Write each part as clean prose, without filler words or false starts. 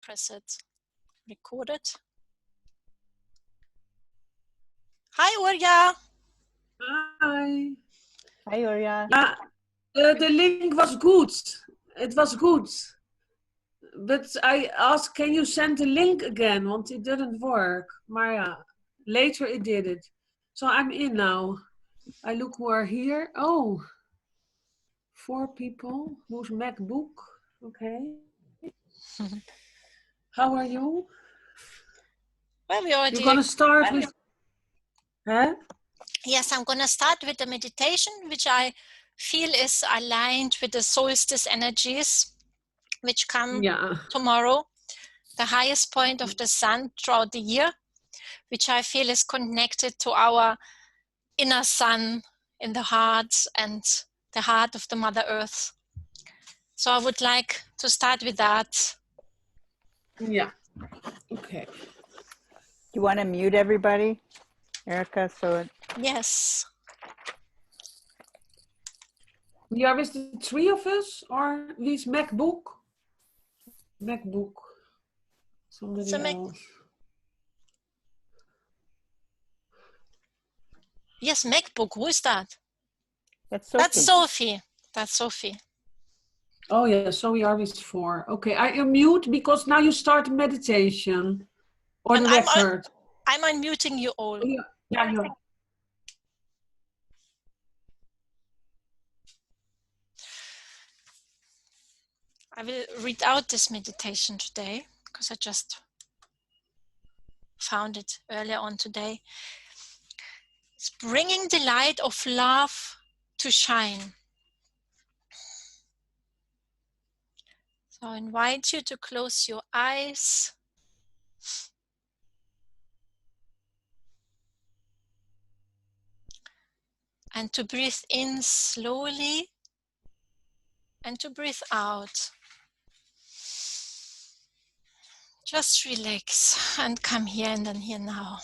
press it. Record it. Hi, Urja. Hi. Hi, Urja. Yeah, the link was good. It was good. But I asked, can you send the link again? Want it didn't work. Maar ja, later it did it. So I'm in now. I look who are here. Oh, 4 people. Who's MacBook? Okay. How are you? Well, we already... You're going to start with... Huh? Yes, I'm going to start with the meditation, which I feel is aligned with the solstice energies, which come tomorrow, the highest point of the sun throughout the year, which I feel is connected to our inner sun in the heart and the heart of the Mother Earth. So I would like to start with that. Yeah. Okay. You want to mute everybody, Erica? Yes. We are with the 3 of us, or with MacBook? MacBook. Somebody else. Yes, MacBook. Who is that? That's Sophie. That's Sophie. That's Sophie. Oh yeah, so we are with 4. Okay, I unmute because now you start meditation. Or and the record. I'm unmuting you all. Yeah, yeah. I will read out this meditation today because I just found it earlier on today. It's bringing the light of love to shine. So I invite you to close your eyes. And to breathe in slowly and to breathe out. Just relax and come here and then here now.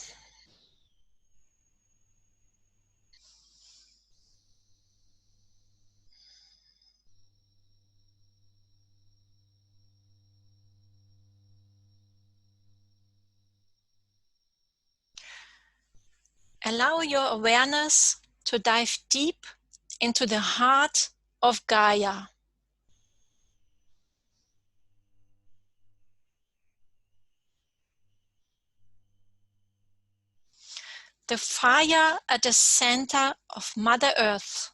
Allow your awareness to dive deep into the heart of Gaia. The fire at the center of Mother Earth.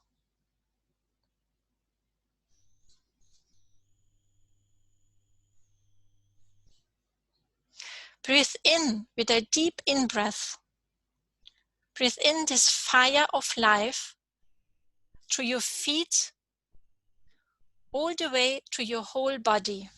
Breathe in with a deep in-breath. Breathe in this fire of life through your feet, all the way to your whole body.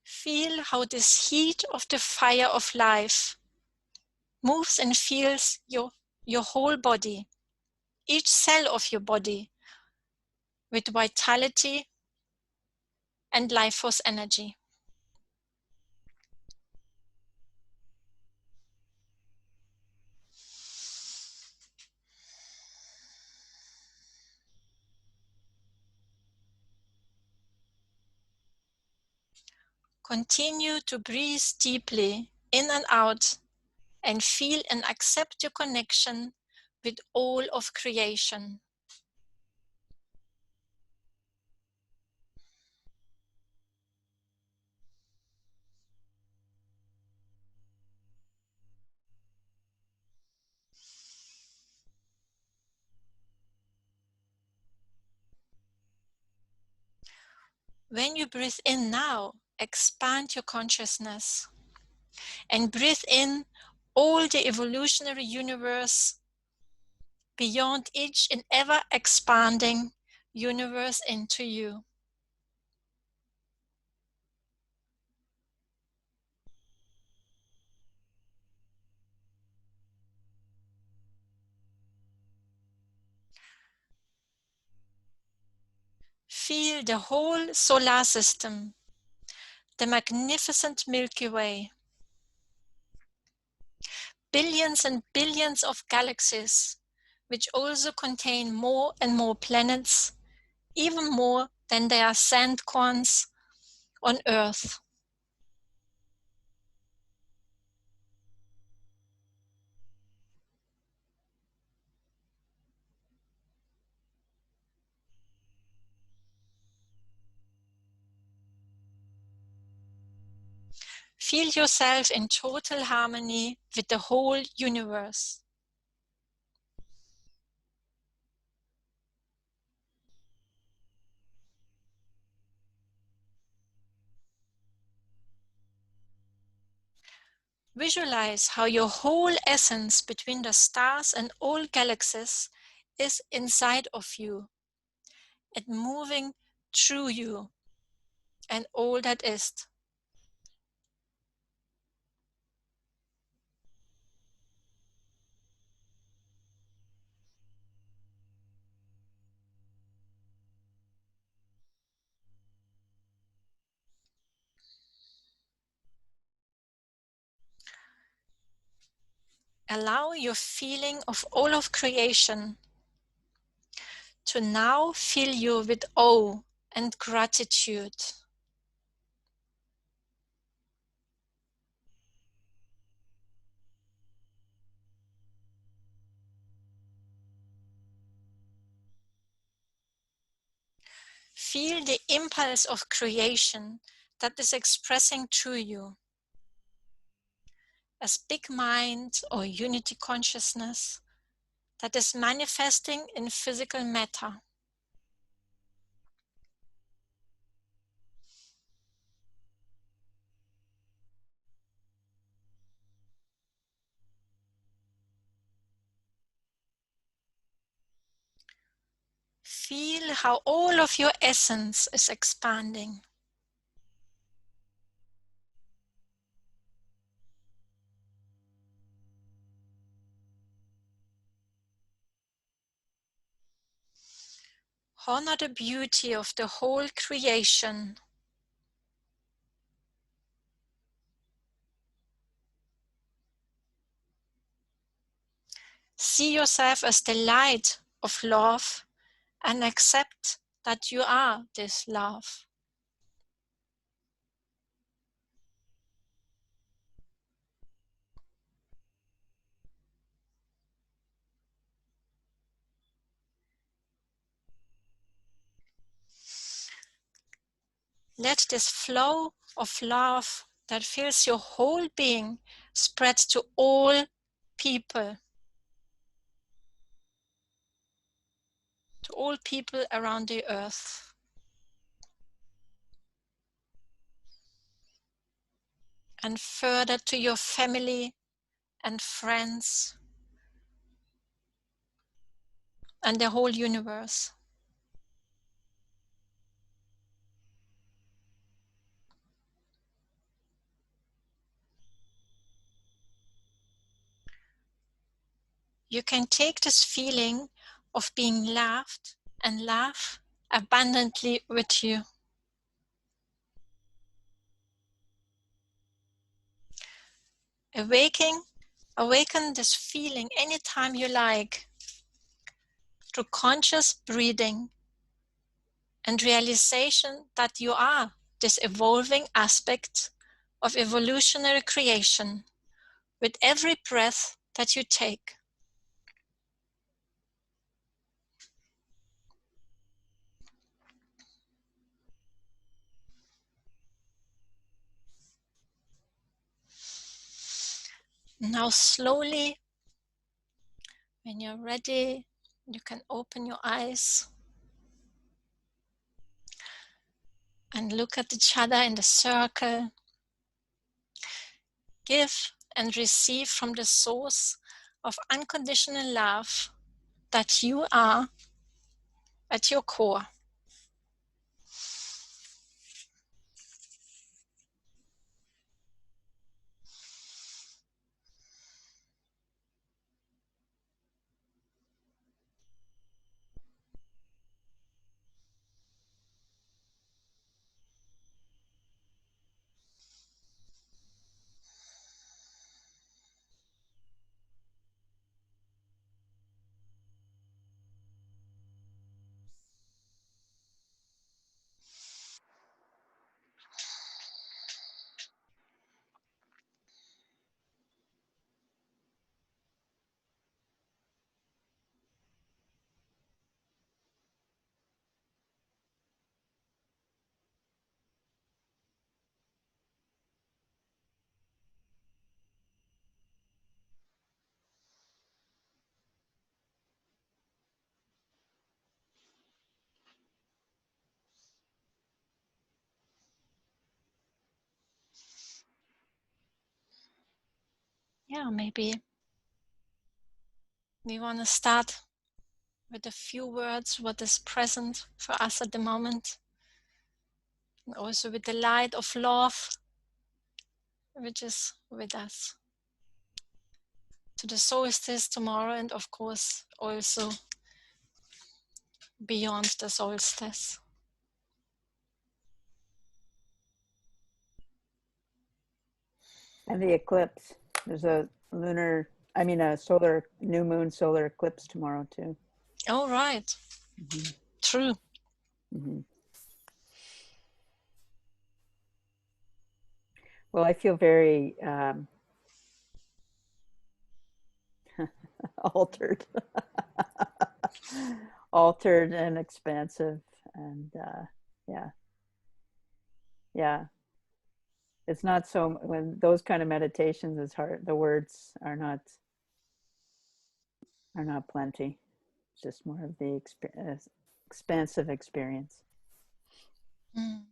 Feel how this heat of the fire of life moves and fills your whole body, each cell of your body, with vitality and life force energy. Continue to breathe deeply in and out and feel and accept your connection with all of creation. When you breathe in now, expand your consciousness and breathe in all the evolutionary universe beyond each and ever expanding universe into you. Feel the whole solar system the magnificent Milky Way. Billions and billions of galaxies, which also contain more and more planets, even more than there are sand corns on Earth. Feel yourself in total harmony with the whole universe. Visualize how your whole essence between the stars and all galaxies is inside of you and moving through you and all that is. Allow your feeling of all of creation to now fill you with awe and gratitude. Feel the impulse of creation that is expressing through you as big mind or unity consciousness that is manifesting in physical matter. Feel how all of your essence is expanding. Honor the beauty of the whole creation. See yourself as the light of love and accept that you are this love. Let this flow of love that fills your whole being spread to all people. To all people around the earth. And further to your family and friends and the whole universe. You can take this feeling of being loved and love abundantly with you. Awaken this feeling anytime you like through conscious breathing and realization that you are this evolving aspect of evolutionary creation with every breath that you take. Now slowly, when you're ready, you can open your eyes and look at each other in the circle. Give and receive from the source of unconditional love that you are at your core. yeah, maybe we want to start with a few words, what is present for us at the moment. And also with the light of love, which is with us. To the solstice tomorrow, and of course also beyond the solstice. And the eclipse. There's a solar new moon solar eclipse tomorrow too. Oh, right. Mm-hmm. True. Mm-hmm. Well, I feel very altered, altered and expansive, and yeah. It's not so, when those kind of meditations is hard, the words are not plenty. It's just more of the expansive experience. Mm.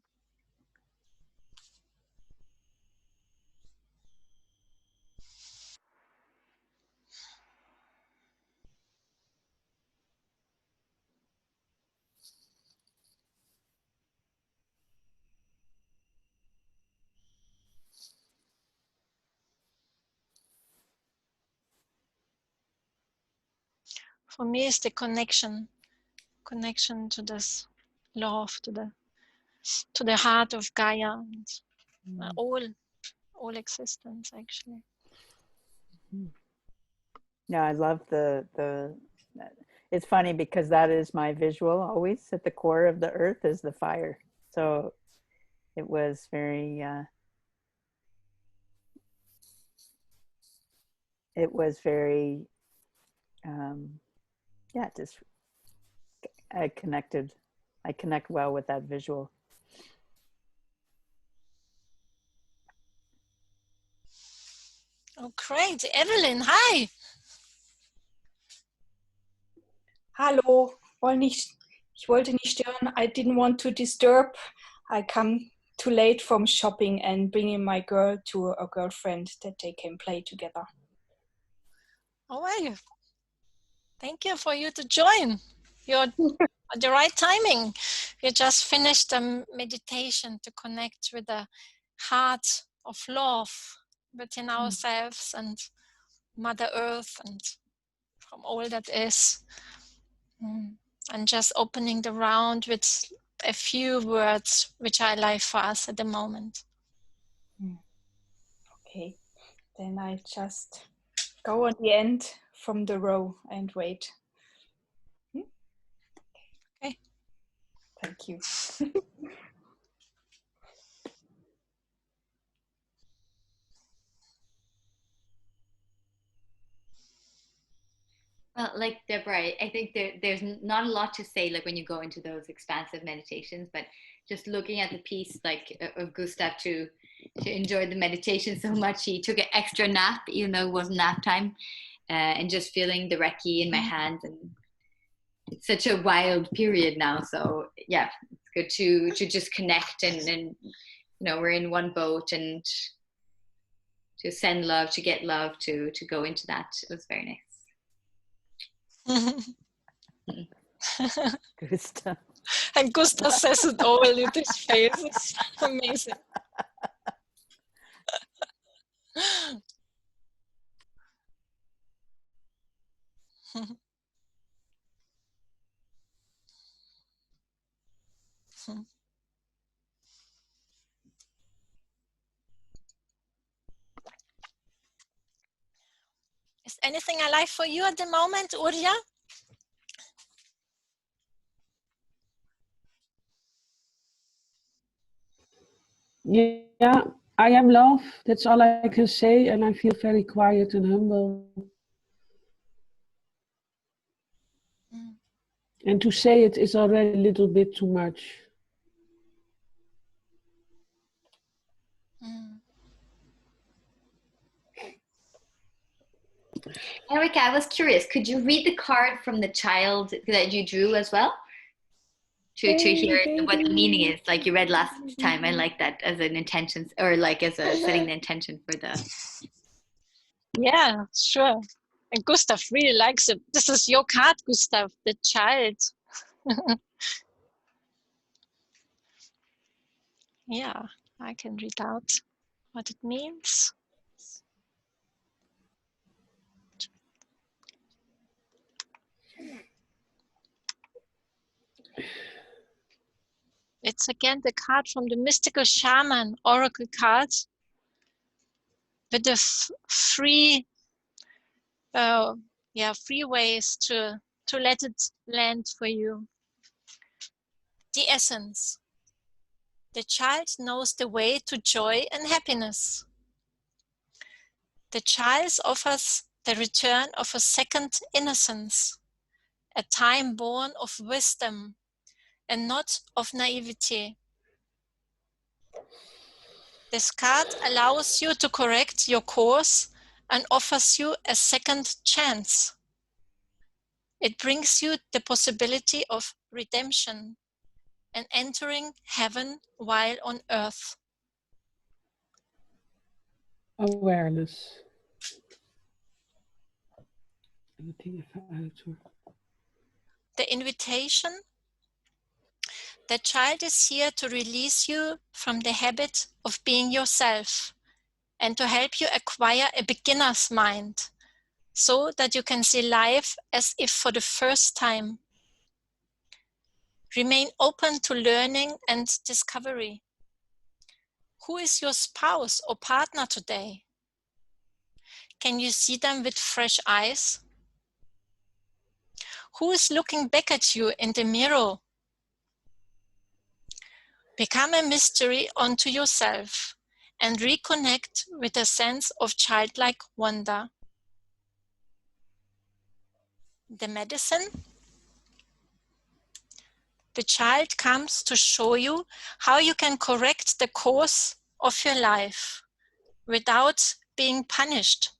For me, it's the connection to this love, to the heart of Gaia, and all existence, actually. Yeah, I love the. It's funny because that is my visual always. At the core of the earth is the fire. So it was very. It was very. Yeah, just I connect well with that visual. Oh, great. Evelyn, hi. Hallo, ich wollte nicht stören. I didn't want to disturb. I come too late from shopping and bringing my girl to a girlfriend that they can play together. How are you? Thank you for you to join. You're at the right timing. You just finished a meditation to connect with the heart of love within ourselves and Mother Earth and from all that is. And just opening the round with a few words which I like for us at the moment. Okay, then I just go on the end from the row and wait. Okay. Thank you. Well, like Deborah, I think there's not a lot to say like when you go into those expansive meditations, but just looking at the piece like of Gustav to enjoy the meditation so much, he took an extra nap even though it wasn't nap time, and just feeling the Reiki in my hands, and it's such a wild period now. So yeah, it's good to just connect and you know, we're in one boat, and to send love, to get love, to go into that. It was very nice. Gustav. And Gustav says it all with his face. It's amazing. Is anything alive for you at the moment, Urja? Yeah, I am love. That's all I can say, and I feel very quiet and humble. And to say it is already a little bit too much. Erica, I was curious, could you read the card from the child that you drew as well? To hear what the meaning is, like you read last time. I like that as an intention, or like as a setting the intention for the... Yeah, sure. And Gustav really likes it. This is your card, Gustav, the child. Yeah, I can read out what it means. It's again the card from the Mystical Shaman Oracle card with the free ways to let it land for you. The essence. The child knows the way to joy and happiness. The child offers the return of a second innocence, a time born of wisdom and not of naivety. This card allows you to correct your course and offers you a second chance. It brings you the possibility of redemption and entering heaven while on earth. Awareness. The invitation. The child is here to release you from the habit of being yourself and to help you acquire a beginner's mind so that you can see life as if for the first time. Remain open to learning and discovery. Who is your spouse or partner today? Can you see them with fresh eyes? Who is looking back at you in the mirror? Become a mystery unto yourself and reconnect with a sense of childlike wonder. The medicine. The child comes to show you how you can correct the course of your life without being punished.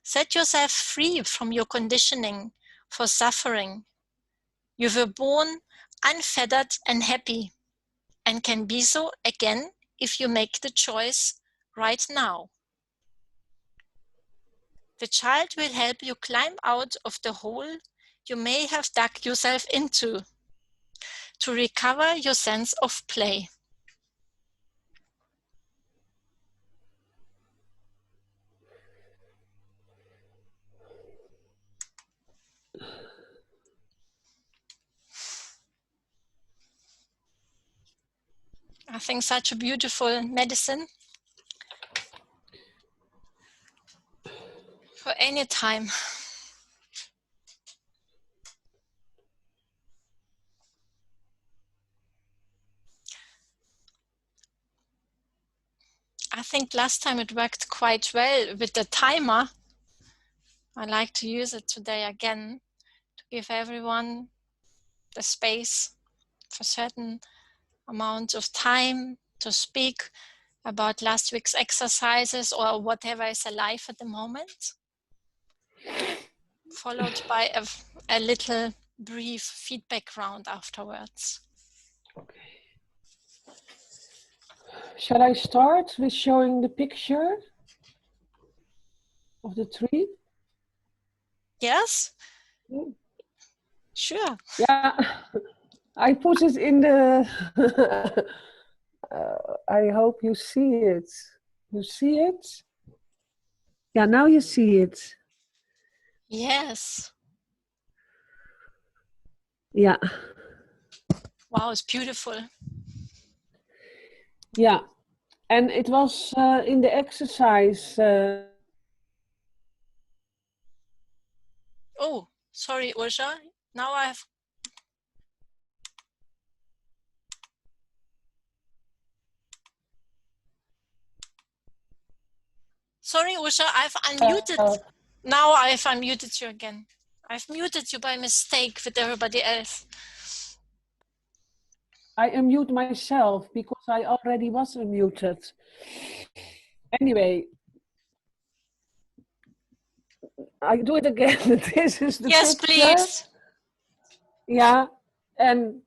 Set yourself free from your conditioning for suffering. You were born unfettered and happy and can be so again if you make the choice right now. The child will help you climb out of the hole you may have dug yourself into to recover your sense of play. I think such a beautiful medicine for any time. I think last time it worked quite well with the timer. I like to use it today again to give everyone the space for certain amount of time to speak about last week's exercises or whatever is alive at the moment, followed by a little brief feedback round afterwards. Okay. Shall I start with showing the picture of the tree? Yes? Mm. Sure. Yeah, I put it in the... I hope you see it. You see it? Yeah, now you see it. Yes. Yeah. Wow, it's beautiful. Yeah, and it was in the exercise. Oh, sorry, Usha. Now I've... Sorry, Usha, I've unmuted. Now I've unmuted you again. I've muted you by mistake with everybody else. I unmute myself because I already was unmuted. Anyway, I do it again. This is the yes, picture. please. Yeah, and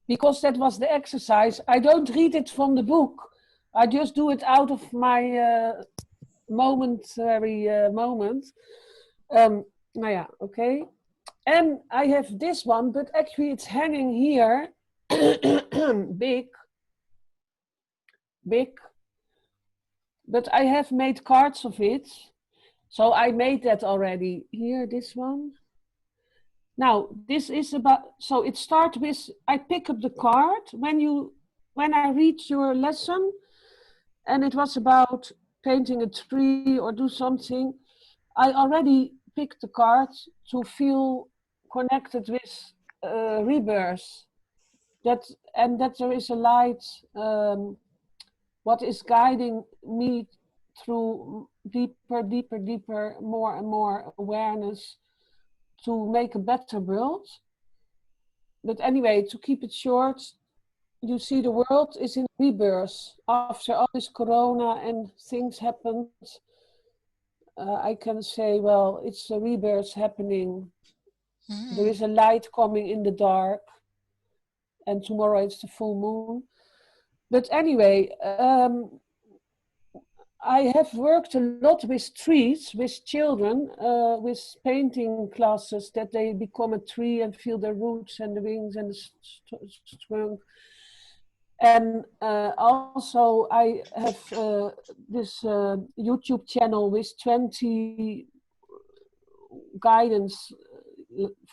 because that was the exercise, I don't read it from the book. I just do it out of my momentary moment. Nou ja, okay. And I have this one, but actually it's hanging here. big. But I have made cards of it. So I made that already. Here, this one. Now, this is about, so it starts with, I pick up the card when I read your lesson, and it was about painting a tree or do something, I already picked the card to feel connected with rebirth. That there is a light, what is guiding me through deeper, more and more awareness to make a better world. But anyway, to keep it short, you see the world is in rebirth. After all this corona and things happened, I can say, well, it's a rebirth happening. There is a light coming in the dark, and tomorrow it's the full moon. But anyway, I have worked a lot with trees, with children, with painting classes, that they become a tree and feel the roots and the wings and the trunk. And also I have this YouTube channel with 20 guidance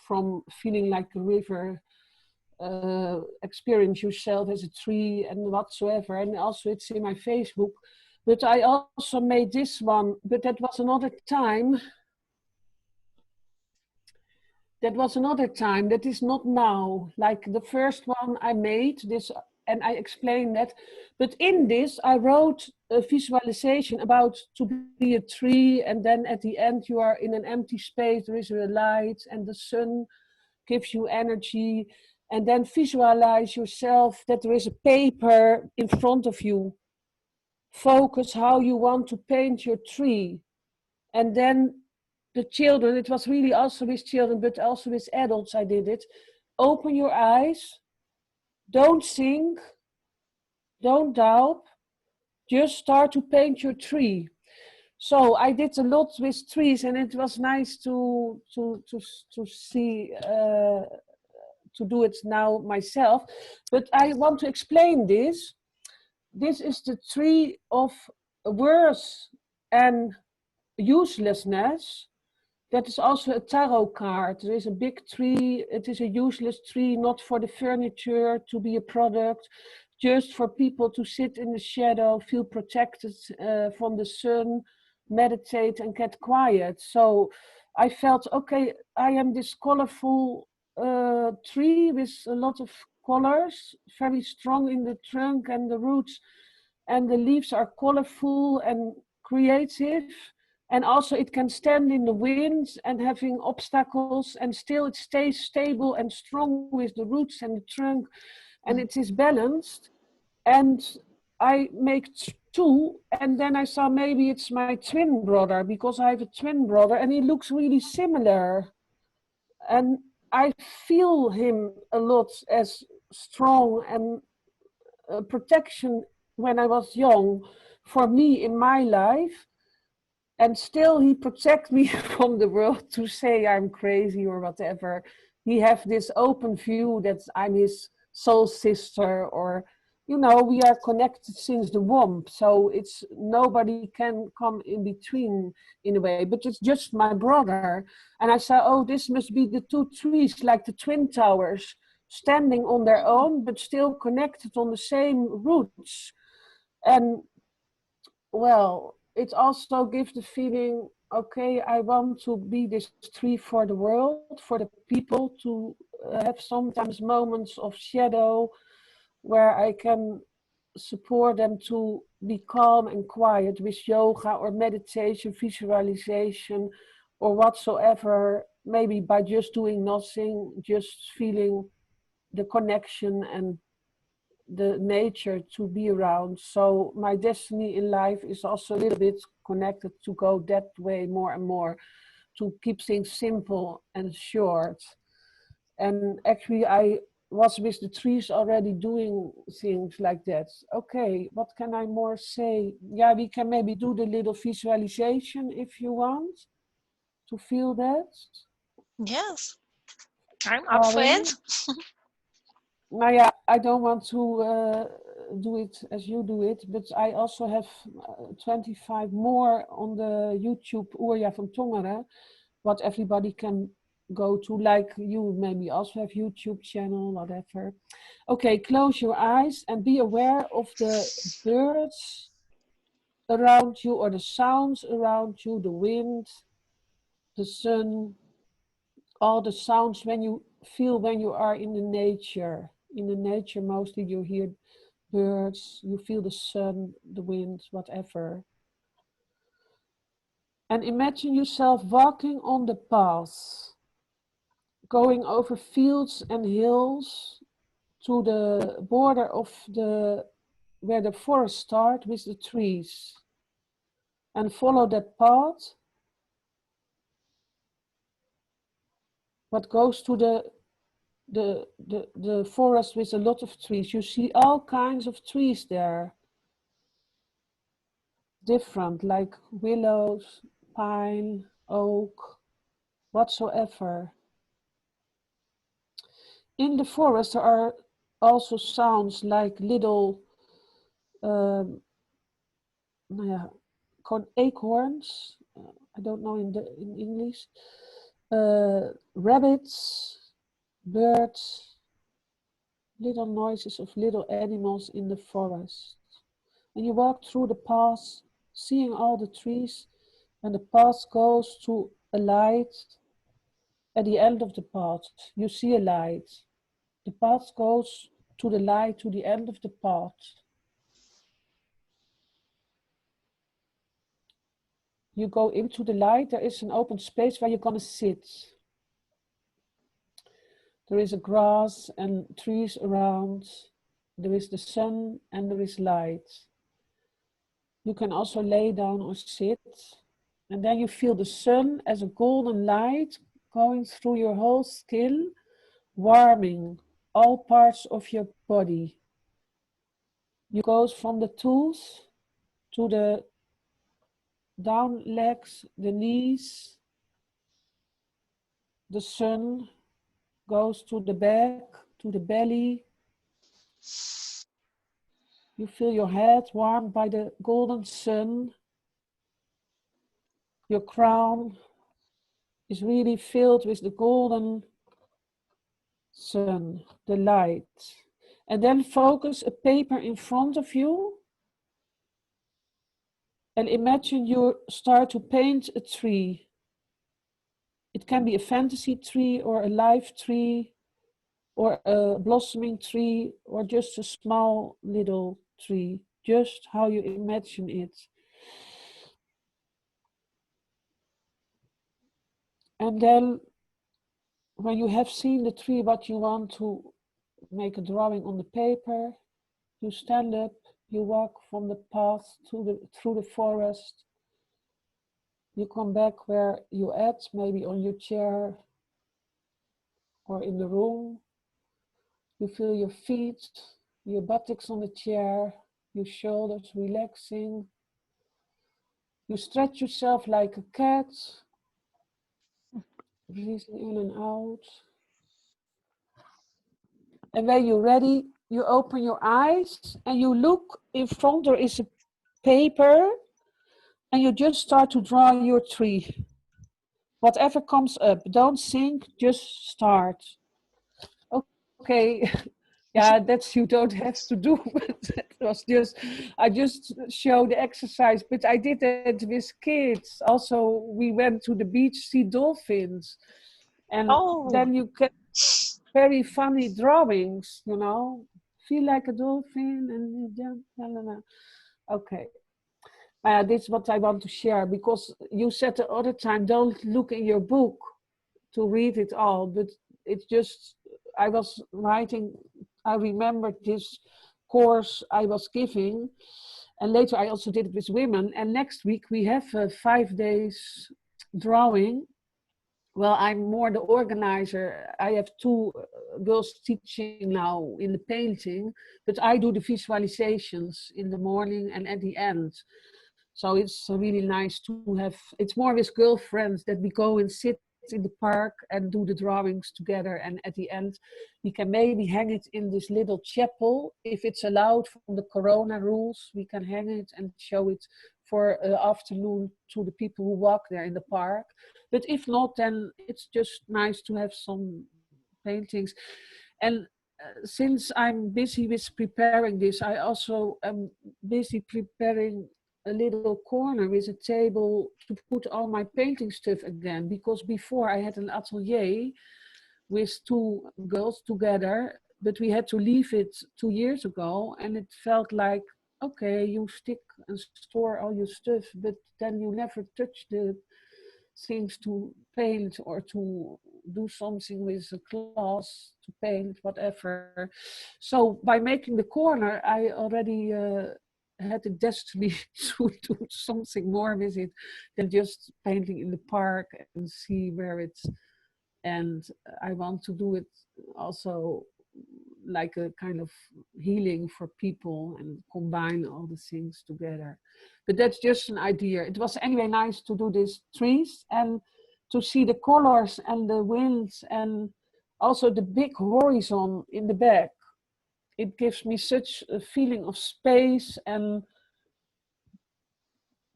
from feeling like a river, experience yourself as a tree and whatsoever. And also it's in my Facebook. But I also made this one, but that was another time. That is not now. Like the first one I made this, and I explained that. But in this, I wrote a visualization about to be a tree, and then at the end you are in an empty space, there is a light, and the sun gives you energy. And then visualize yourself that there is a paper in front of you. Focus how you want to paint your tree. And then the children, it was really also with children, but also with adults I did it. Open your eyes, don't think, don't doubt, just start to paint your tree. So I did a lot with trees, and it was nice to see, to do it now myself. But I want to explain this. This is the tree of worth and uselessness. That is also a tarot card. There is a big tree. It is a useless tree, not for the furniture, to be a product, just for people to sit in the shadow, feel protected from the sun, meditate and get quiet. So I felt, okay, I am this colorful tree with a lot of colors, very strong in the trunk and the roots, and the leaves are colorful and creative, and also it can stand in the wind and having obstacles, and still it stays stable and strong with the roots and the trunk, and it is balanced. And I make two, and then I saw maybe it's my twin brother, because I have a twin brother and he looks really similar, and I feel him a lot as strong and protection when I was young for me in my life. And still he protects me from the world to say I'm crazy or whatever. He have this open view that I'm his soul sister, or, you know, we are connected since the womb. So it's nobody can come in between in a way, but it's just my brother. And I said, oh, this must be the two trees, like the twin towers, standing on their own, but still connected on the same roots. And well, it also gives the feeling, okay, I want to be this tree for the world, for the people, to have sometimes moments of shadow where I can support them to be calm and quiet with yoga or meditation, visualization, or whatsoever, maybe by just doing nothing, just feeling the connection and the nature to be around. So my destiny in life is also a little bit connected to go that way more and more, to keep things simple and short. And actually I was with the trees already doing things like that. Okay, what can I more say? Yeah, we can maybe do the little visualization if you want to feel that. Yes, I'm up for it. Nou ja, I don't want to do it as you do it, but I also have 25 more on the YouTube Oerja van Tongeren, what everybody can go to, like you maybe also have YouTube channel, whatever. Okay, close your eyes and be aware of the birds around you or the sounds around you, the wind, the sun, all the sounds when you feel when you are in the nature. In the nature, mostly you hear birds, you feel the sun, the wind, whatever. And imagine yourself walking on the path, going over fields and hills to the border of where the forest starts with the trees. And follow that path, what goes to the forest with a lot of trees. You see all kinds of trees there. Different, like willows, pine, oak, whatsoever. In the forest there are also sounds like little acorns, I don't know in English, rabbits, birds, little noises of little animals in the forest. And you walk through the path, seeing all the trees, and the path goes to a light. At the end of the path, you see a light. The path goes to the light, to the end of the path. You go into the light, there is an open space where you're going to sit. There is a grass and trees around. There is the sun and there is light. You can also lay down or sit. And then you feel the sun as a golden light going through your whole skin, warming all parts of your body. You go from the toes to the down legs, the knees. The sun goes to the back, to the belly. You feel your head warmed by the golden sun. Your crown is really filled with the golden sun, the light. And then focus a paper in front of you. And imagine you start to paint a tree. It can be a fantasy tree or a live tree or a blossoming tree or just a small little tree, just how you imagine it. And then when you have seen the tree, what you want to make a drawing on the paper, you stand up, you walk from the path through the forest. You come back where you at, maybe on your chair or in the room. You feel your feet, your buttocks on the chair, your shoulders relaxing. You stretch yourself like a cat, breathing in and out. And when you're ready, you open your eyes and you look in front. There is a paper and you just start to draw your tree. Whatever comes up, don't think, just start. Okay, yeah, that's you don't have to do, but that was I just showed the exercise, but I did it with kids. Also, we went to the beach, see dolphins, and then you get very funny drawings, you know, feel like a dolphin and then, okay. This is what I want to share, because you said the other time, don't look in your book to read it all, but it's just, I was writing, I remembered this course I was giving, and later I also did it with women, and next week we have 5 days drawing well, I'm more the organizer. I have two girls teaching now in the painting, but I do the visualizations in the morning and at the end. So it's really nice to have, it's more with girlfriends that we go and sit in the park and do the drawings together. And at the end, we can maybe hang it in this little chapel. If it's allowed from the Corona rules, we can hang it and show it for afternoon to the people who walk there in the park. But if not, then it's just nice to have some paintings. And since I'm busy with preparing this, I also am busy preparing a little corner with a table to put all my painting stuff again, because before I had an atelier with two girls together, but we had to leave it 2 years ago, and it felt like, okay, you stick and store all your stuff, but then you never touch the things to paint or to do something with a class to paint, whatever. So by making the corner, I already had the destiny to do something more with it than just painting in the park and see where it's. And I want to do it also like a kind of healing for people and combine all the things together. But that's just an idea. It was anyway nice to do these trees and to see the colors and the winds and also the big horizon in the back. It gives me such a feeling of space and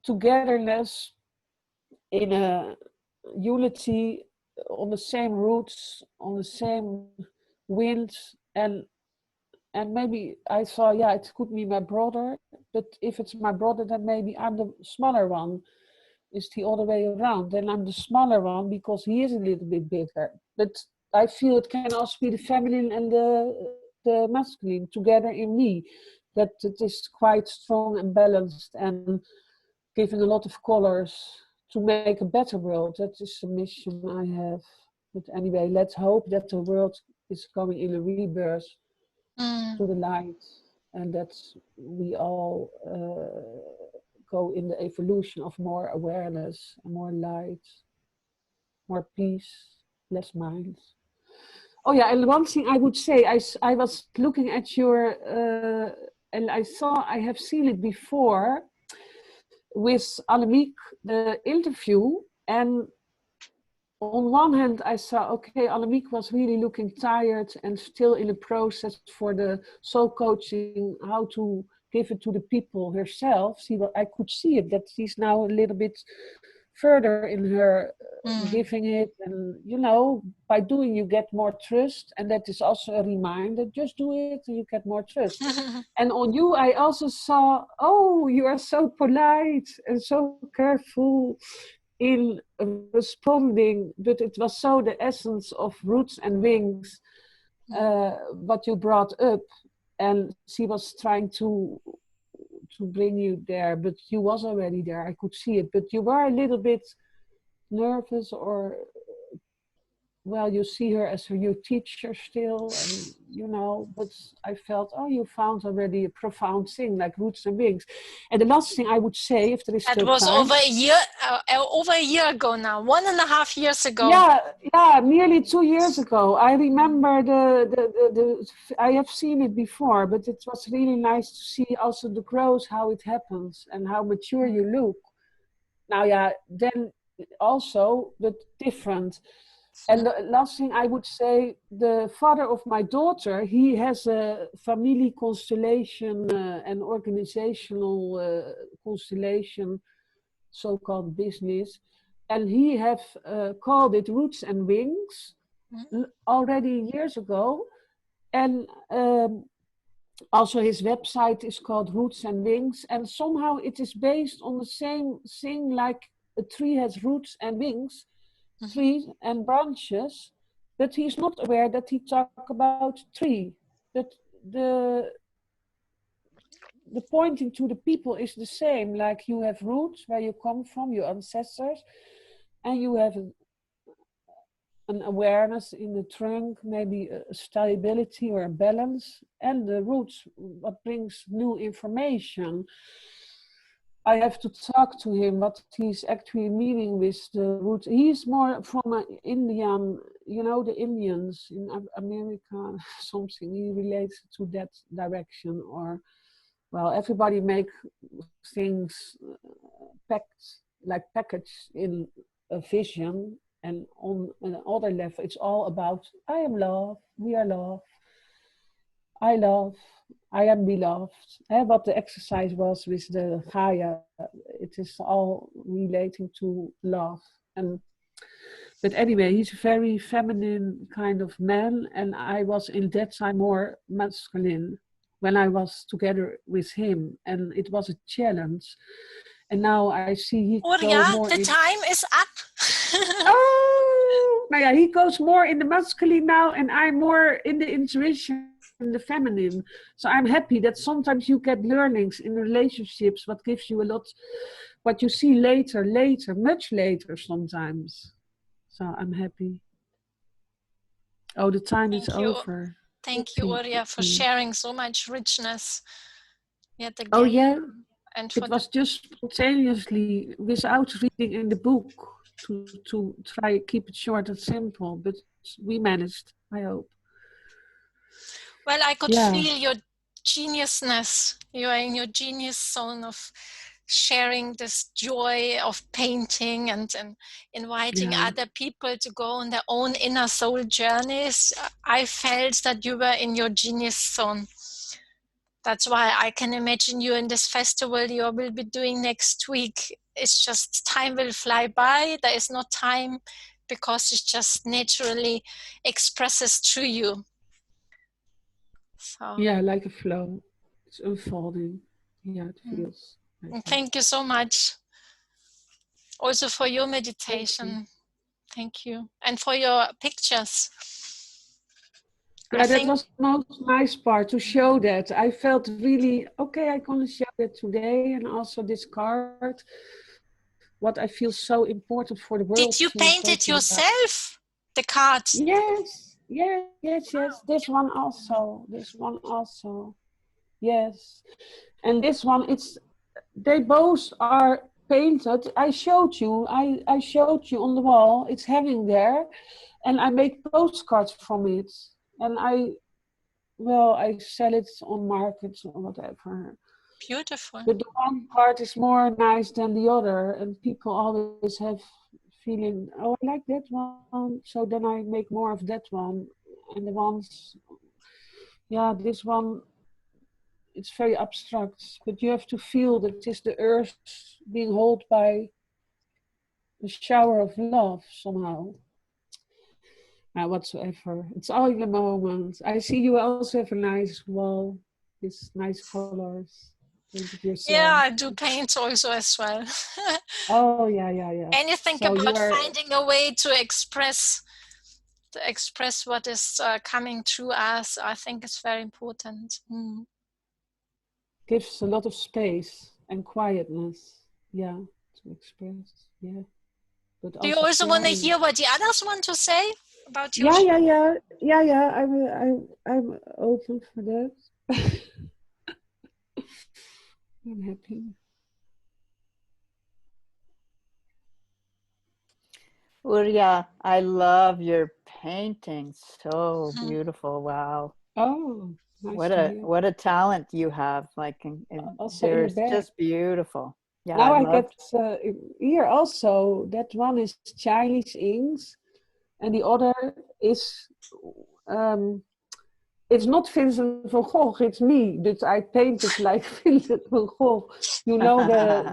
togetherness in a unity on the same roots, on the same wind. And maybe I thought, yeah, it could be my brother, but if it's my brother, then maybe I'm the smaller one. It's the other way around. Then I'm the smaller one because he is a little bit bigger. But I feel it can also be the feminine and the masculine together in me, that it is quite strong and balanced and giving a lot of colors to make a better world. That is the mission I have. But anyway, let's hope that the world is going in a rebirth to the light, and that we all go in the evolution of more awareness, more light, more peace, less minds. Oh yeah, and one thing I would say, I was looking at your, and I saw, I have seen it before with Annemiek, the interview, and on one hand I saw, okay, Annemiek was really looking tired and still in the process for the soul coaching, how to give it to the people herself. I could see it, that she's now a little bit further in her giving it, and you know, by doing you get more trust, and that is also a reminder, just do it and you get more trust. And on you I also saw, oh, you are so polite and so careful in responding, but it was so the essence of roots and wings, what you brought up, and she was trying to bring you there, but you was already there. I could see it, but you were a little bit nervous, or well, you see her as your teacher still, and you know, but I felt, oh, you found already a profound thing like roots and wings. And the last thing I would say, if there is still was time, over a year ago now, 1.5 years ago. Yeah, nearly 2 years ago. I remember the I have seen it before, but it was really nice to see also the growth, how it happens and how mature you look. Now, yeah, then also, but different. And the last thing I would say, the father of my daughter, he has a family constellation and organizational constellation, so-called business. And he have called it Roots and Wings already years ago. And also his website is called Roots and Wings. And somehow it is based on the same thing, like a tree has roots and wings, trees and branches, but he's not aware that he talk about tree. But the pointing to the people is the same, like you have roots where you come from, your ancestors, and you have an awareness in the trunk, maybe a stability or a balance, and the roots, what brings new information. I have to talk to him what he's actually meaning with the root. He's more from an Indian, you know, the Indians in America, something. He relates to that direction, or, well, everybody make things packaged in a vision, and on another level, it's all about I am love, we are love, I love, I am beloved. What the exercise was with the Gaia, it is all relating to love. But anyway, he's a very feminine kind of man, and I was in that time more masculine when I was together with him, and it was a challenge. And now I see he goes more the time is up. Oh, nou ja, he goes more in the masculine now, and I'm more in the intuition, in the feminine. So I'm happy that sometimes you get learnings in relationships, what gives you a lot, what you see later, much later sometimes. So I'm happy. Oh, the time is over. Thank you, Uriah, for sharing so much richness yet again. Oh yeah, and it was just spontaneously, without reading in the book, to try keep it short and simple, but we managed, I hope. Well, I could feel your geniusness. You are in your genius zone of sharing this joy of painting and inviting other people to go on their own inner soul journeys. I felt that you were in your genius zone. That's why I can imagine you in this festival you will be doing next week. It's just time will fly by. There is no time because it just naturally expresses through you. So. Yeah, like a flow. It's unfolding. Yeah, it feels. Like thank you so much. Also for your meditation. Thank you. And for your pictures. Yeah, that was the most nice part, to show that. I felt really, okay, I'm going to show that today, and also this card, what I feel so important for the world. Did you paint it yourself, the card? Yes. This one also. Yes. And this one, they both are painted. I showed you on the wall. It's hanging there, and I make postcards from it. And I sell it on markets or whatever. Beautiful. But the one part is more nice than the other, and people always have feeling, oh, I like that one, so then I make more of that one. And the ones, this one, it's very abstract, but you have to feel that it is the earth being held by a shower of love somehow. Whatsoever. It's all in the moment. I see you also have a nice wall with nice colors. Yeah, I do paint also as well. Oh, yeah. And you think about finding a way to express what is coming through us. I think it's very important. Gives a lot of space and quietness, to express, But do you also want to hear what the others want to say about you? Yeah. I'm open for that. I'm happy. Uriah, I love your painting. So beautiful. Wow. Oh, nice. What a talent you have. Like, it's just beautiful. Yeah. Now I get here also. That one is Chinese inks, and the other is it's not Vincent van Gogh. It's me, but I painted like Vincent van Gogh. You know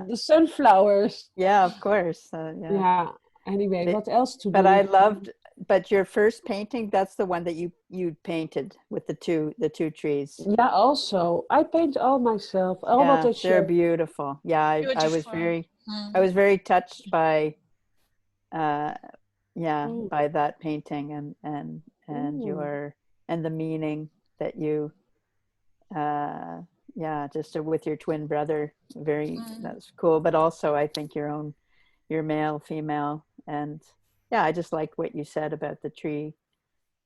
the sunflowers. Yeah, of course. Yeah. Anyway, what else to do? But I loved. But your first painting, that's the one that you painted with the two trees. Yeah, also I paint all myself. They're beautiful. Yeah, I was very touched by by that painting and your and the meaning that you just with your twin brother. That's cool. But also I think your male, female, and I just like what you said about the tree,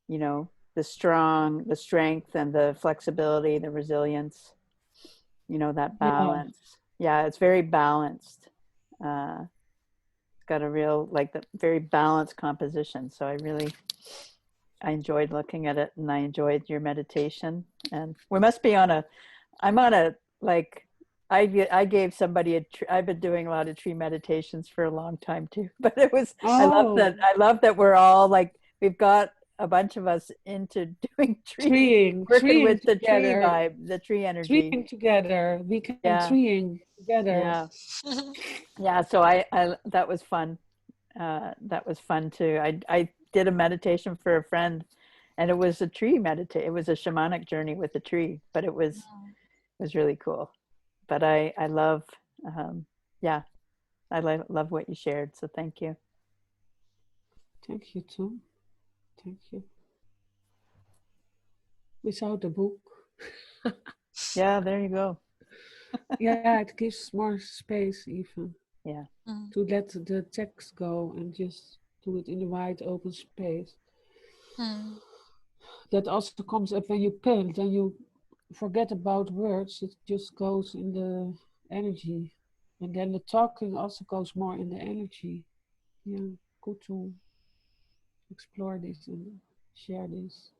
the strength and the flexibility, the resilience, that balance. yeah, it's very balanced. It's got a real, like, the very balanced composition. So I enjoyed looking at it, and I enjoyed your meditation. And we must be on a, I'm on a, like, I gave somebody a I've been doing a lot of tree meditations for a long time too, but it was, I love that we're all like, we've got a bunch of us into doing working with the tree vibe, the tree energy. Treeing together, we can treeing together. Yeah. Yeah, so I that was fun. That was fun too. I did a meditation for a friend, and it was a tree meditation. It was a shamanic journey with a tree, but it was really cool. But I love, I love what you shared. So thank you. Thank you too. Thank you. Without a book. Yeah, there you go. Yeah, it gives more space even. Yeah. To let the text go and just do it in the wide open space. That also comes up when you paint and you forget about words. It just goes in the energy. And then the talking also goes more in the energy. Yeah, good to explore this and share this.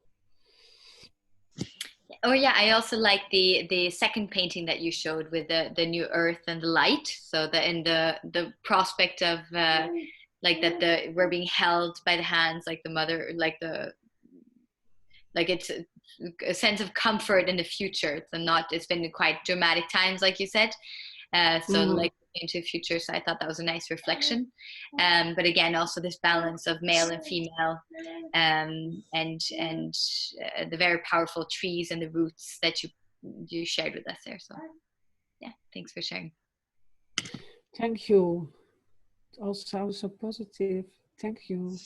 Oh yeah, I also like the second painting that you showed with the new earth and the light. So the prospect of like that we're being held by the hands, like the mother, like it's a sense of comfort in the future. It's been quite dramatic times, like you said. Like into the future. So I thought that was a nice reflection. But again, also this balance of male and female, and the very powerful trees and the roots that you shared with us there. So yeah, thanks for sharing. Thank you. It all sounds so positive. Thank you.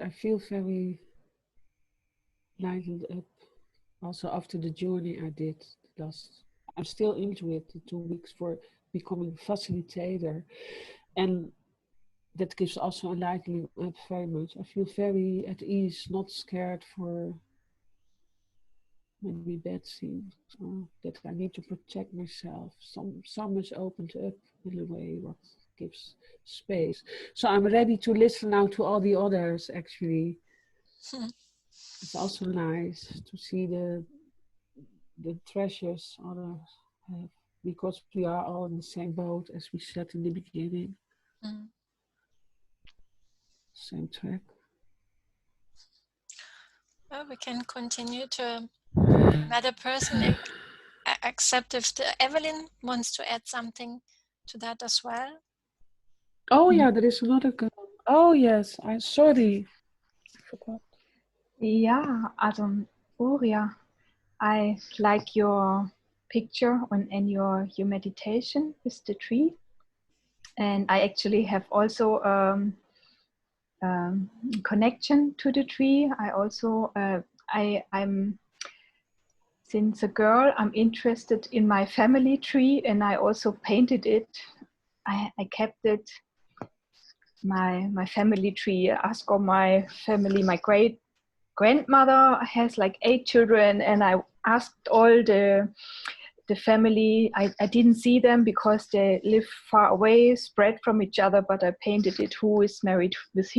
I feel very lightened up. Also after the journey I did I'm still into it, the 2 weeks for becoming a facilitator. And that gives also a lightening up very much. I feel very at ease, not scared for maybe bad things, that I need to protect myself. So much opened up in a way what gives space. So I'm ready to listen now to all the others, actually. It's also nice to see the treasures others have, because we are all in the same boat, as we said in the beginning. Same track. Well, we can continue to another person, except if Evelyn wants to add something to that as well. Oh yeah, there is another girl. Oh yes, I'm sorry. I forgot. Yeah, Uria, I like your picture and your meditation with the tree. And I actually have also connection to the tree. I also, I'm since a girl, I'm interested in my family tree, and I also painted it. I kept it, my family tree. Ask all my family, my great grandmother has like 8 children, and I asked all the family. I didn't see them because they live far away, spread from each other, but I painted it, who is married with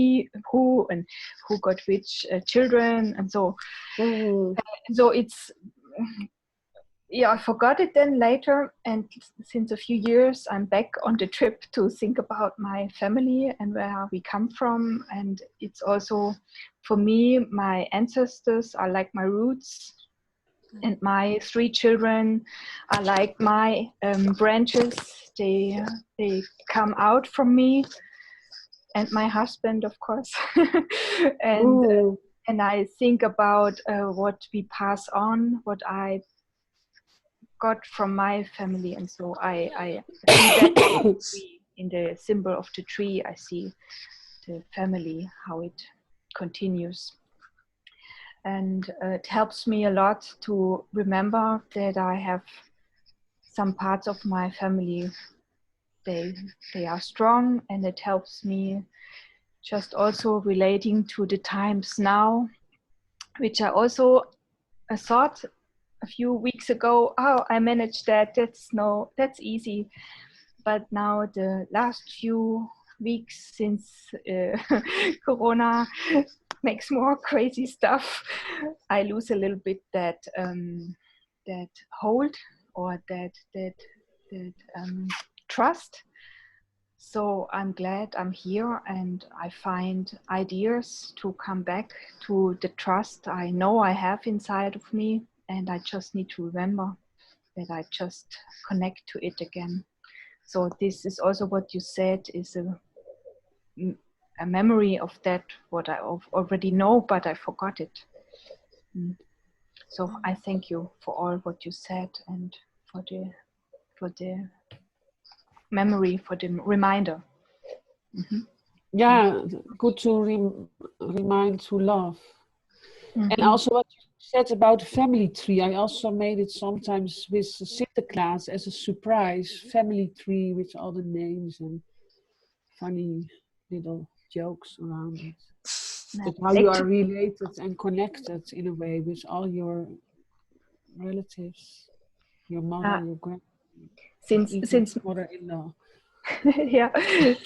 who, and who got which children, and so so it's, yeah, I forgot it then later, and since a few years I'm back on the trip to think about my family and where we come from. And it's also, for me, my ancestors are like my roots, and my 3 children are like my branches. They come out from me, and my husband, of course. And I think about what we pass on, what I got from my family, and so I see that in the symbol of the tree. I see the family, how it continues. And it helps me a lot to remember that I have some parts of my family, they are strong, and it helps me just also relating to the times now, which I also thought a few weeks ago, oh, I managed that. That's easy. But now the last few weeks since Corona makes more crazy stuff, I lose a little bit that that hold or that trust. So I'm glad I'm here and I find ideas to come back to the trust I know I have inside of me, and I just need to remember that I just connect to it again. So this is also what you said is a memory of that, what I already know, but I forgot it. So I thank you for all what you said and for the memory, for the reminder. Yeah, good to remind to love. And also what you said about the family tree, I also made it sometimes with Sinterklaas as a surprise family tree with all the names and funny little jokes around it. But how you are related and connected in a way with all your relatives, your mother, your grandmother, since mother-in-law. Yeah,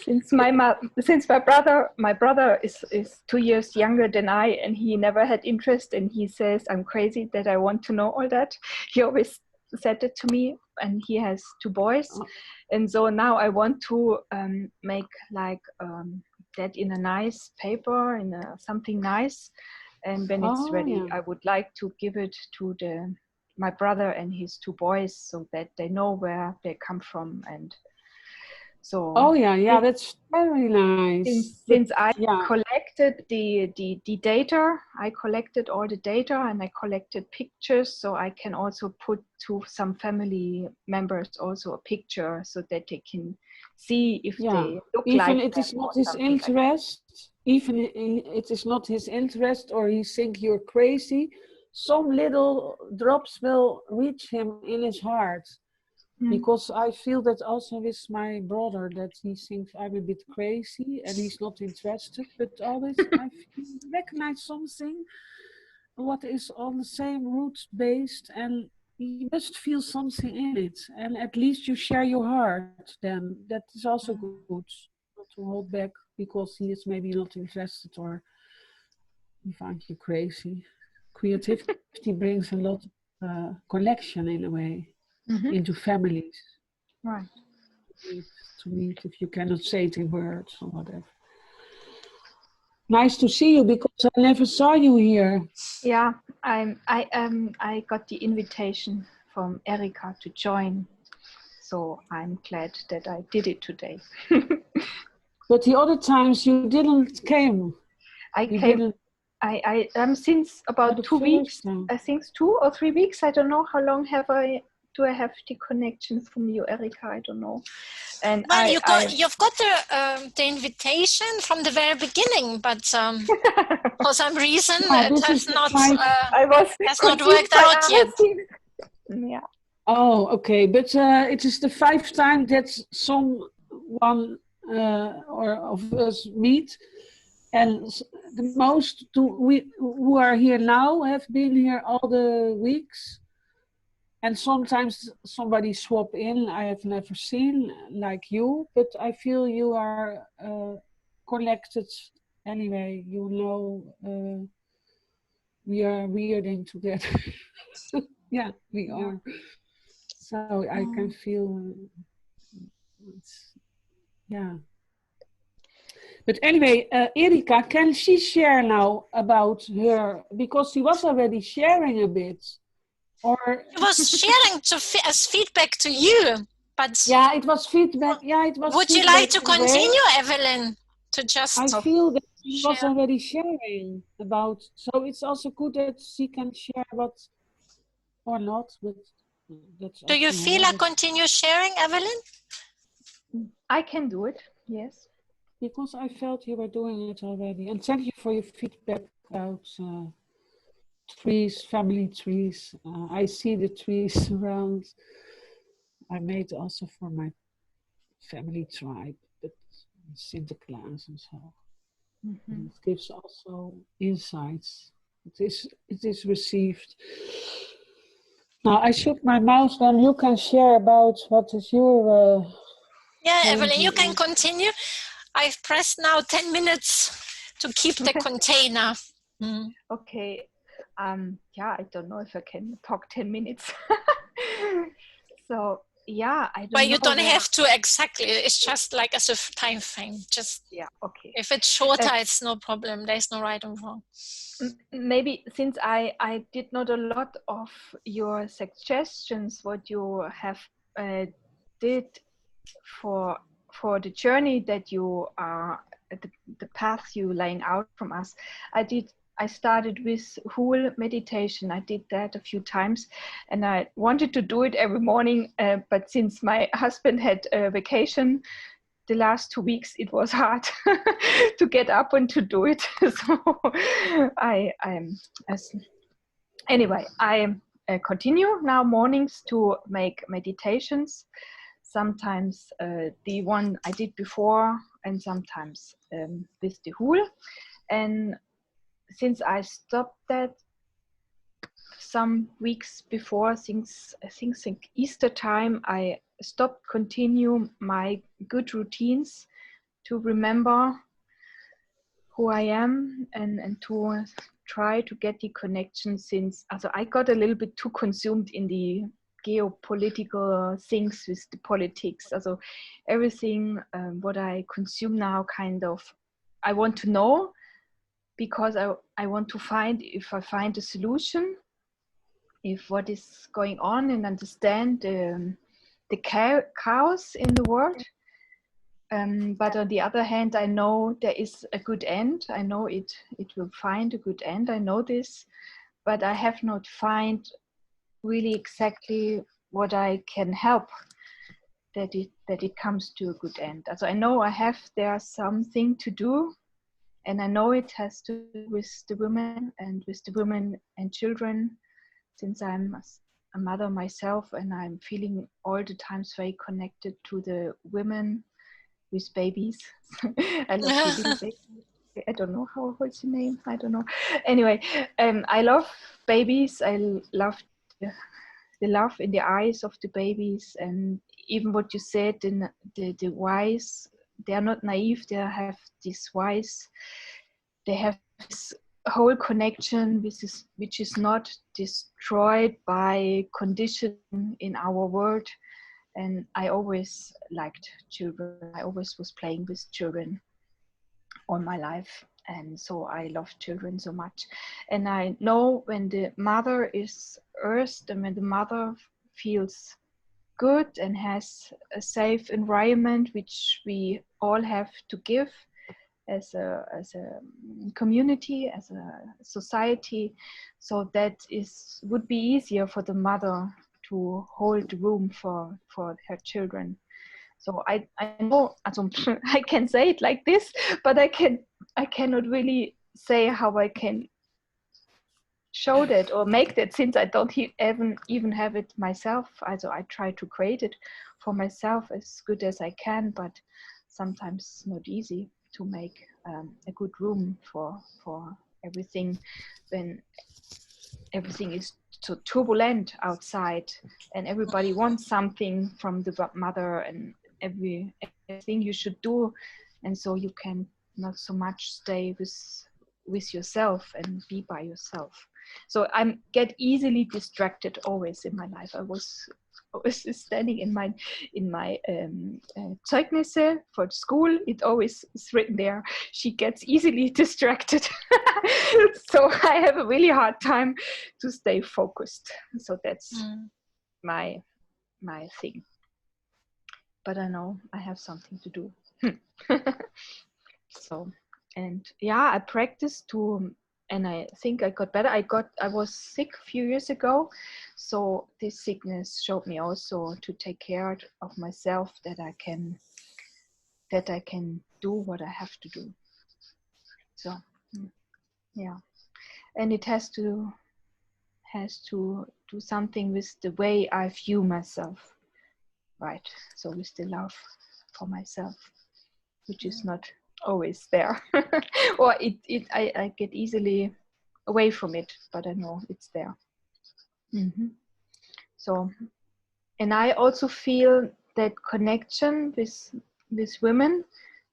since my brother is 2 years younger than I, and he never had interest, and he says I'm crazy that I want to know all that. He always said it to me, and he has 2 boys, and so now I want to make like that in a nice paper, in something nice, and when it's ready, I would like to give it to my brother and his 2 boys so that they know where they come from. And so that's very nice. Since I collected the data, I collected all the data and I collected pictures, so I can also put to some family members also a picture so that they can see if they look even like it is not his interest, even it is not his interest, or he think you're crazy, some little drops will reach him in his heart. Because I feel that also with my brother, that he thinks I'm a bit crazy and he's not interested, but always I recognize something what is on the same roots based, and you must feel something in it, and at least you share your heart, then that is also good, not to hold back because he is maybe not interested or he finds you crazy. Creativity brings a lot of connection in a way. Into families, right? To meet if you cannot say it in words or whatever. Nice to see you because I never saw you here. Yeah, I got the invitation from Erika to join, so I'm glad that I did it today. But the other times you didn't came. I came. I since about 2 weeks. I think 2 or 3 weeks. I don't know how long do I have the connection from you, Erika? I don't know. And well, you've got the invitation from the very beginning, but for some reason it has not worked out yet. Yeah. Oh, okay. But it is the 5th time that someone or of us meet, and the most who are here now have been here all the weeks. And sometimes somebody swap in I have never seen, like you, but I feel you are connected anyway. You know, we are weirding together. Yeah, we are. So I can feel, yeah. But anyway, Erika, can she share now about her, because she was already sharing a bit. Or it was sharing as feedback to you, but yeah, it was feedback. Yeah, it was. Would you like to continue, Evelyn? To just I feel that she was already sharing about. So it's also good that she can share what or not. But that's. Do you feel I continue sharing, Evelyn? I can do it. Yes. Because I felt you were doing it already, and thank you for your feedback about. Trees, family trees. I see the trees around. I made also for my family tribe, but Sinterklaas and so. And it gives also insights. It is received. Now I shook my mouth, then you can share about what is your... Yeah, Evelyn, you can continue. I've pressed now 10 minutes to keep the container. Okay. Yeah, I don't know if I can talk 10 minutes. So, yeah, I don't know. But you don't have to exactly. It's just like as a time frame. Just, yeah, okay. if it's shorter, it's no problem. There's no right and wrong. Maybe since I did not a lot of your suggestions, what you have did for the journey that you are, the path you laying out from us. I started with whole meditation. I did that a few times, and I wanted to do it every morning. But since my husband had a vacation the last 2 weeks, it was hard to get up and to do it. So I continue now mornings to make meditations. Sometimes the one I did before, and sometimes with the Hul. And since I stopped that some weeks before, I think Easter time, I stopped continue my good routines to remember who I am and to try to get the connection, since I got a little bit too consumed in the geopolitical things with the politics. Everything what I consume now, kind of, I want to know, because I want to find, if I find a solution, if what is going on, and understand the chaos in the world. But on the other hand, I know there is a good end. I know it will find a good end. I know this, but I have not find really exactly what I can help that it comes to a good end. I know there's something to do, and I know it has to do with the women and children, since I'm a mother myself, and I'm feeling all the times very connected to the women with babies. I love the little baby. I don't know what's the name. I don't know. Anyway, I love babies. I love the love in the eyes of the babies, and even what you said in the wise. They are not naive. They have this wise. They have this whole connection, which is not destroyed by condition in our world. And I always liked children. I always was playing with children all my life. And so I love children so much. And I know when the mother is earthed, and when the mother feels good and has a safe environment, which we all have to give as a community, as a society, so that would be easier for the mother to hold the room for her children. So I know, I can say it like this, but I cannot really say how I can show that or make that, since I don't even have it myself. I try to create it for myself as good as I can, but sometimes it's not easy to make a good room for everything when everything is so turbulent outside, and everybody wants something from the mother, and everything you should do, and so you can not so much stay with yourself and be by yourself. So I get easily distracted always in my life. I was always standing in my Zeugnisse for school. It always is written there, she gets easily distracted. So I have a really hard time to stay focused. So that's my thing. But I know I have something to do. So, and yeah, I practiced to, and I think I got better. I was sick a few years ago, so this sickness showed me also to take care of myself, that I can do what I have to do. So yeah, and it has to do something with the way I view myself, right? So with the love for myself, which is not always there. Or I get easily away from it, but I know it's there. So, and I also feel that connection with women,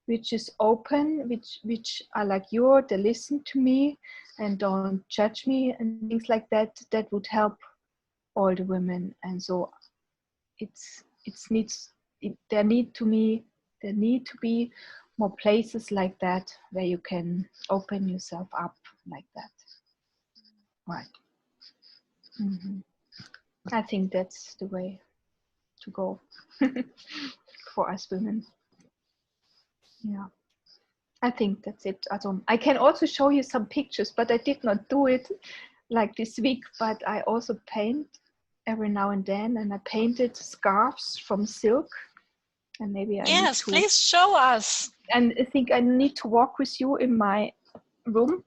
which is open, which are like you, they listen to me and don't judge me and things like that. That would help all the women. And so there need to be more places like that where you can open yourself up like that. Right. Mm-hmm. I think that's the way to go for us women. Yeah, I think that's it. I can also show you some pictures, but I did not do it like this week. But I also paint every now and then, and I painted scarves from silk. And maybe yes, please show us. And I think I need to walk with you in my room,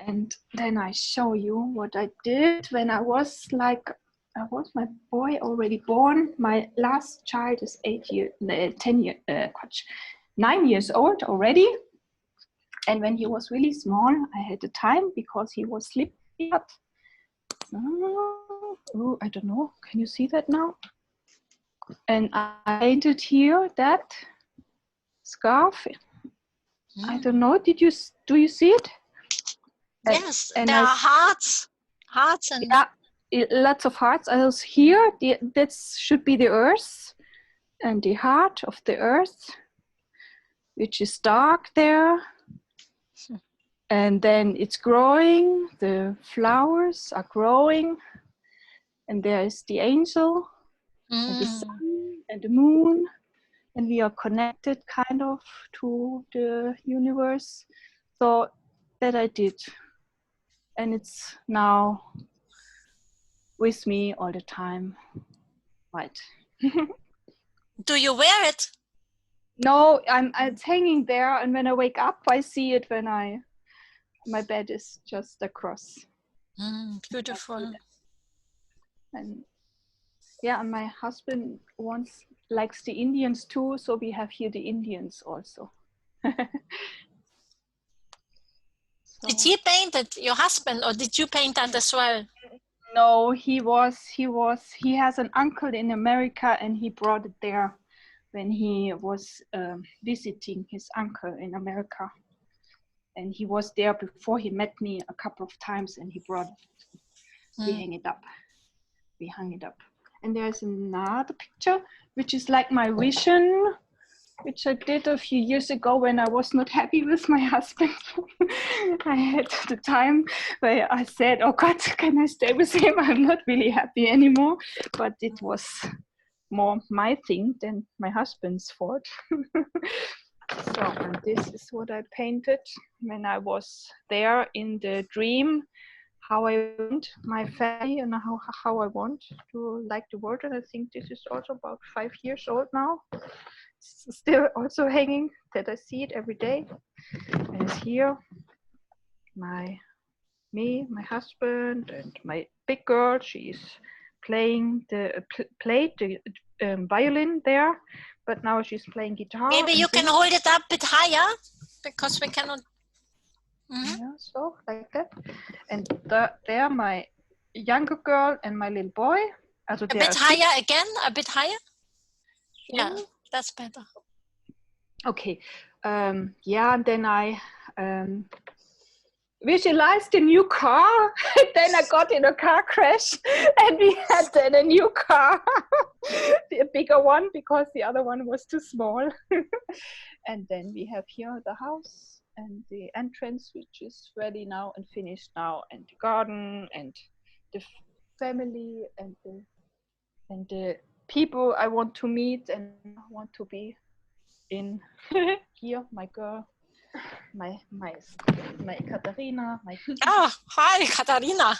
and then I show you what I did when I was my boy already born. My last child is 9 years old already. And when he was really small, I had the time because he was sleeping. Oh, I don't know. Can you see that now? And I painted here that scarf. I don't know. Do you see it? Yes, and there are hearts and lots of hearts. I was here. That should be the earth, and the heart of the earth, which is dark there. And then it's growing. The flowers are growing, and there is the angel, and the sun, and the moon, and we are connected kind of to the universe. So that I did. And it's now with me all the time. Right. Do you wear it? No, it's hanging there, and when I wake up, I see it when my bed is just across. Beautiful. And yeah, and my husband likes the Indians too, so we have here the Indians also. Did he paint it, your husband, or did you paint that as well? No, he has an uncle in America, and he brought it there when he was visiting his uncle in America. And he was there before he met me a couple of times, and he brought it. We hung it up. And there's another picture, which is like my vision, which I did a few years ago when I was not happy with my husband. I had the time where I said, oh God, can I stay with him? I'm not really happy anymore. But it was more my thing than my husband's fault. So, and this is what I painted when I was there in the dream, how I want my family and how I want to like the world. And I think this is also about 5 years old now. It's still also hanging, that I see it every day. And it's here, my husband, and my big girl. She's playing the violin there, but now she's playing guitar. Maybe you can hold it up a bit higher, because we cannot. Yeah, so like that. And there my younger girl and my little boy. A bit higher again, a bit higher. Yeah, that's better. Okay. Yeah, and then I visualized a new car. Then I got in a car crash, and we had then a new car, a bigger one, because the other one was too small. And then we have here the house and the entrance, which is ready now and finished now, and the garden and the family and the people I want to meet and want to be in. Here, my girl, my Katharina. Hi, Katharina.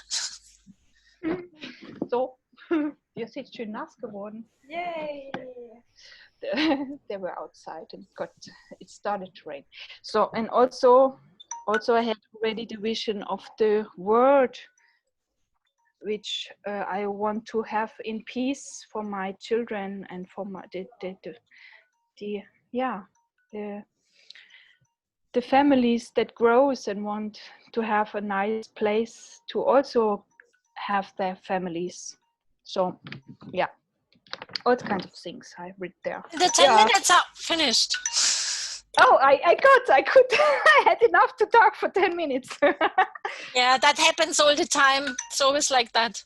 So, die ist jetzt schön nass geworden. Yay! They were outside and it started to rain. So, and also I had already the vision of the world, which I want to have in peace for my children and for my the families that grows and want to have a nice place to also have their families. So yeah, all kinds of things I read there. The 10 minutes are finished. Oh, I could, I had enough to talk for 10 minutes. Yeah, that happens all the time. It's always like that.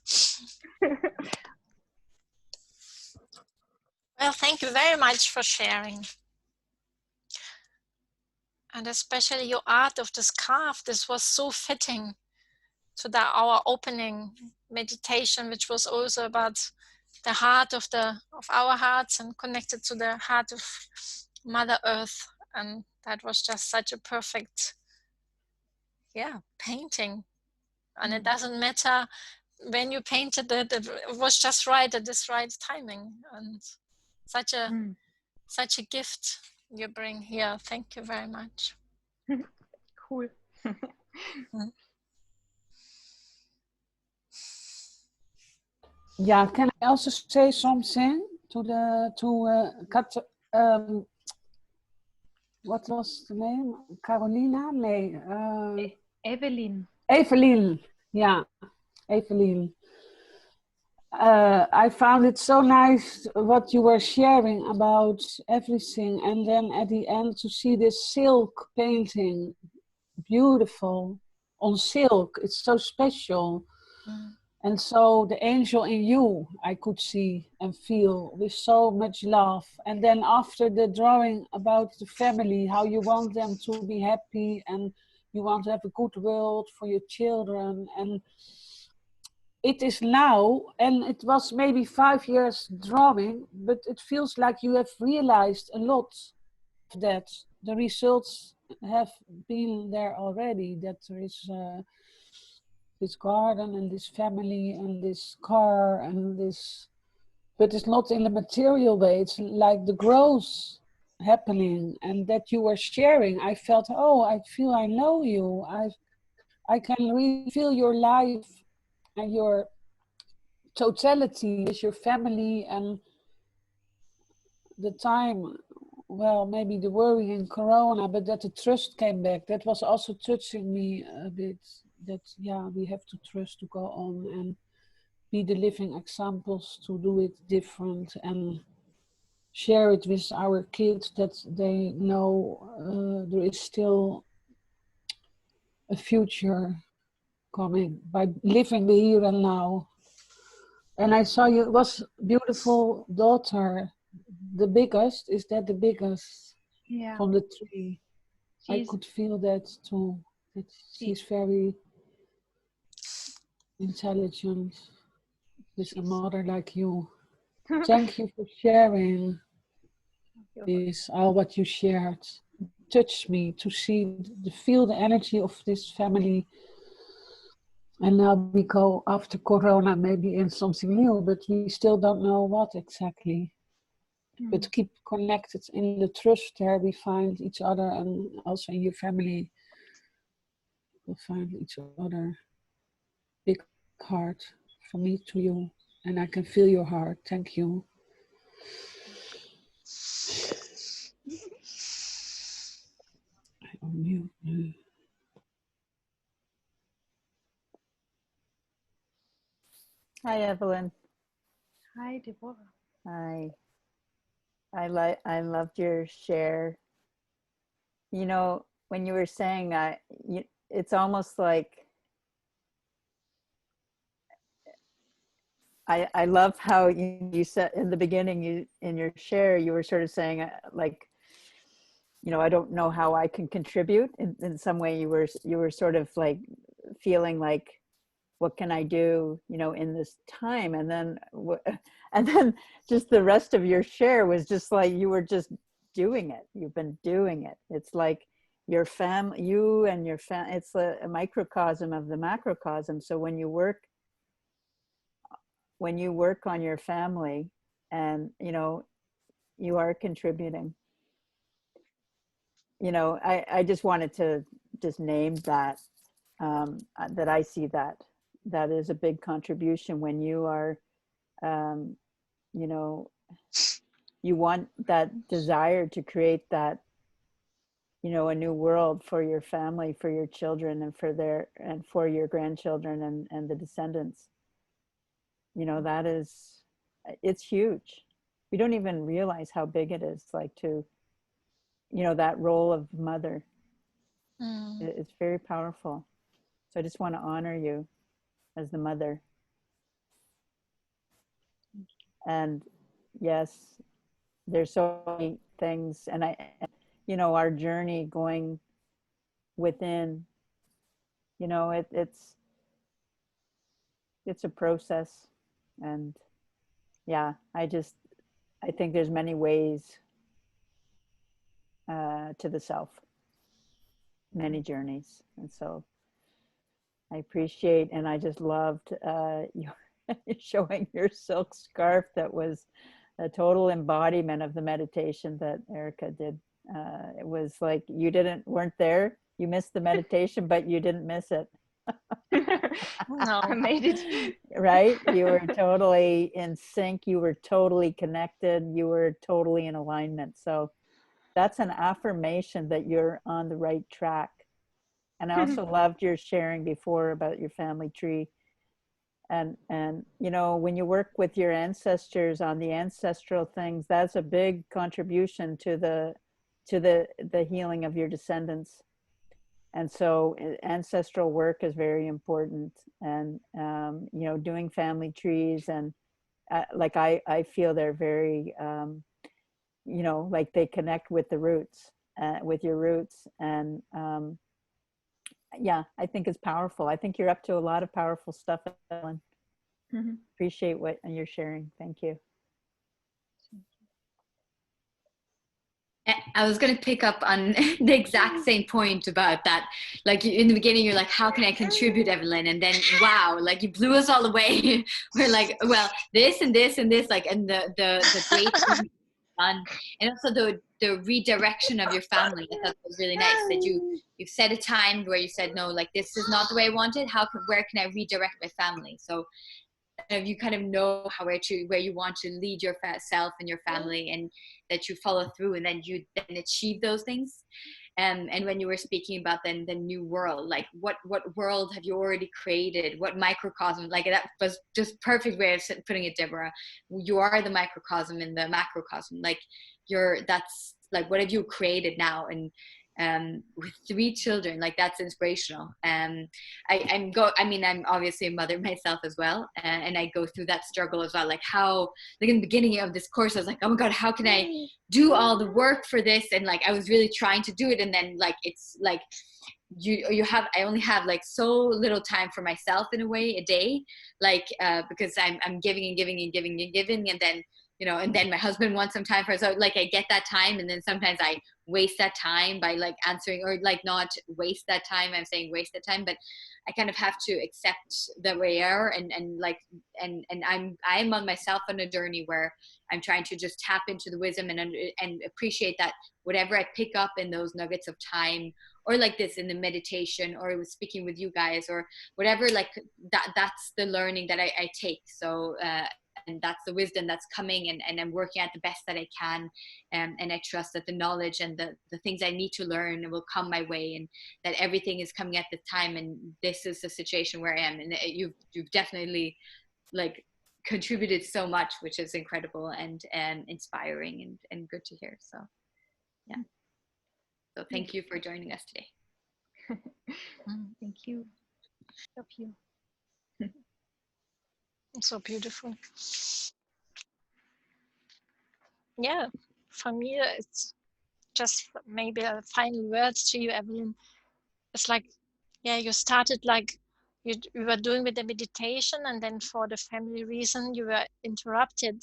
Well, thank you very much for sharing. And especially your art of the scarf. This was so fitting to our opening meditation, which was also about the heart of our hearts and connected to the heart of Mother Earth. And that was just such a perfect, painting. And it doesn't matter when you painted it, it was just right at this right timing. And such a gift you bring here. Thank you very much. Cool. Yeah, can I also say something what was the name? Carolina? Evelyn. Evelyn. Yeah, Evelyn. I found it so nice what you were sharing about everything, and then at the end to see this silk painting, beautiful on silk. It's so special. And so the angel in you, I could see and feel with so much love. And then after the drawing about the family, how you want them to be happy and you want to have a good world for your children. And it is now, and it was maybe 5 years drawing, but it feels like you have realized a lot of that. The results have been there already, that there is this garden and this family and this car and this, but it's not in a material way. It's like the growth happening, and that you were sharing. I felt, oh, I feel I know you. I can really feel your life and your totality with your family, and the time, well, maybe the worry in Corona, but that the trust came back. That was also touching me a bit. That, we have to trust to go on and be the living examples to do it different and share it with our kids, that they know there is still a future coming by living the here and now. And I saw you, it was beautiful daughter, the biggest, is that the biggest from the tree? I could feel that too, that she's very intelligent with a mother like you. Thank you for sharing this, all what you shared. It touched me to feel the energy of this family. And now we go after Corona, maybe in something new, but we still don't know what exactly. But keep connected in the trust there. We find each other, and also in your family, we'll find each other. Big heart from me to you, and I can feel your heart. Thank you. I unmute you. Hi, Evelyn. Hi, Deborah. Hi. I loved your share. You know, when you were saying, it's almost like, I love how you said in the beginning, in your share, you were sort of saying like, I don't know how I can contribute. In some way, you were sort of like feeling like, what can I do, in this time? And then just the rest of your share was just like, you were just doing it. You've been doing it. It's like your family, you and your family, it's a microcosm of the macrocosm. So when you work on your family, and you are contributing, I just wanted to just name that, that I see that is a big contribution when you are, you want that desire to create that, a new world for your family, for your children, and for your grandchildren and the descendants. you know, that is, it's huge. We don't even realize how big it is, like to, you know, that role of mother. It's very powerful. So I just want to honor you as the mother. And yes, there's so many things, and you know, our journey going within, you know, it's a process. And yeah, I think there's many ways to the self, many journeys. And so I appreciate, and I just loved you showing your silk scarf. That was a total embodiment of the meditation that Erica did. It was like you weren't there, you missed the meditation, but you didn't miss it. No, I made it. Right? You were totally in sync. You were totally connected. You were totally in alignment. So that's an affirmation that you're on the right track. And I also loved your sharing before about your family tree. And you know, when you work with your ancestors on the ancestral things, that's a big contribution to the healing of your descendants. And so ancestral work is very important. And you know, doing family trees, and like I feel they're very you know, like they connect with the roots, with your roots. And yeah, I think it's powerful. I think you're up to a lot of powerful stuff, Ellen. Appreciate what you're sharing. Thank you. I was going to pick up on the exact same point about that. Like in the beginning, you're like, how can I contribute, Evelyn? And then, wow, like you blew us all away. We're like, well, this and this and this, like, and the great thing done. And also the redirection of your family. I thought was really nice that you set a time where you said, no, like this is not the way I want it. Where can I redirect my family? So you kind of know where you want to lead yourself and your family, and that you follow through, and then you achieve those things. And when you were speaking about then the new world, like what world have you already created? What microcosm? Like that was just perfect way of putting it, Deborah. You are the microcosm in the macrocosm. Like that's like, what have you created now? And with 3 children, like that's inspirational. I'm obviously a mother myself as well, and I go through that struggle as well. Like how, like in the beginning of this course, I was like, oh my God, how can I do all the work for this? And like I was really trying to do it, and then like it's like I only have like so little time for myself in a way a day, like because I'm giving and giving and giving and giving, and then and then my husband wants some time for it. So like I get that time, and then sometimes I waste that time by like answering, or like not waste that time. I'm saying waste that time, but I kind of have to accept that we are, and I'm on myself on a journey where I'm trying to just tap into the wisdom and appreciate that whatever I pick up in those nuggets of time, or like this in the meditation, or with speaking with you guys, or whatever, like that's the learning that I take. So and that's the wisdom that's coming, and I'm working at the best that I can, and I trust that the knowledge and the things I need to learn will come my way, and that everything is coming at the time. And this is the situation where I am, and you've definitely like contributed so much, which is incredible and inspiring and good to hear. So yeah, so thank you for joining us today. Thank you. Love you. So beautiful. Yeah, for me, it's just maybe a final words to you, Evelyn. It's like, yeah, you started like you were doing with the meditation, and then for the family reason you were interrupted.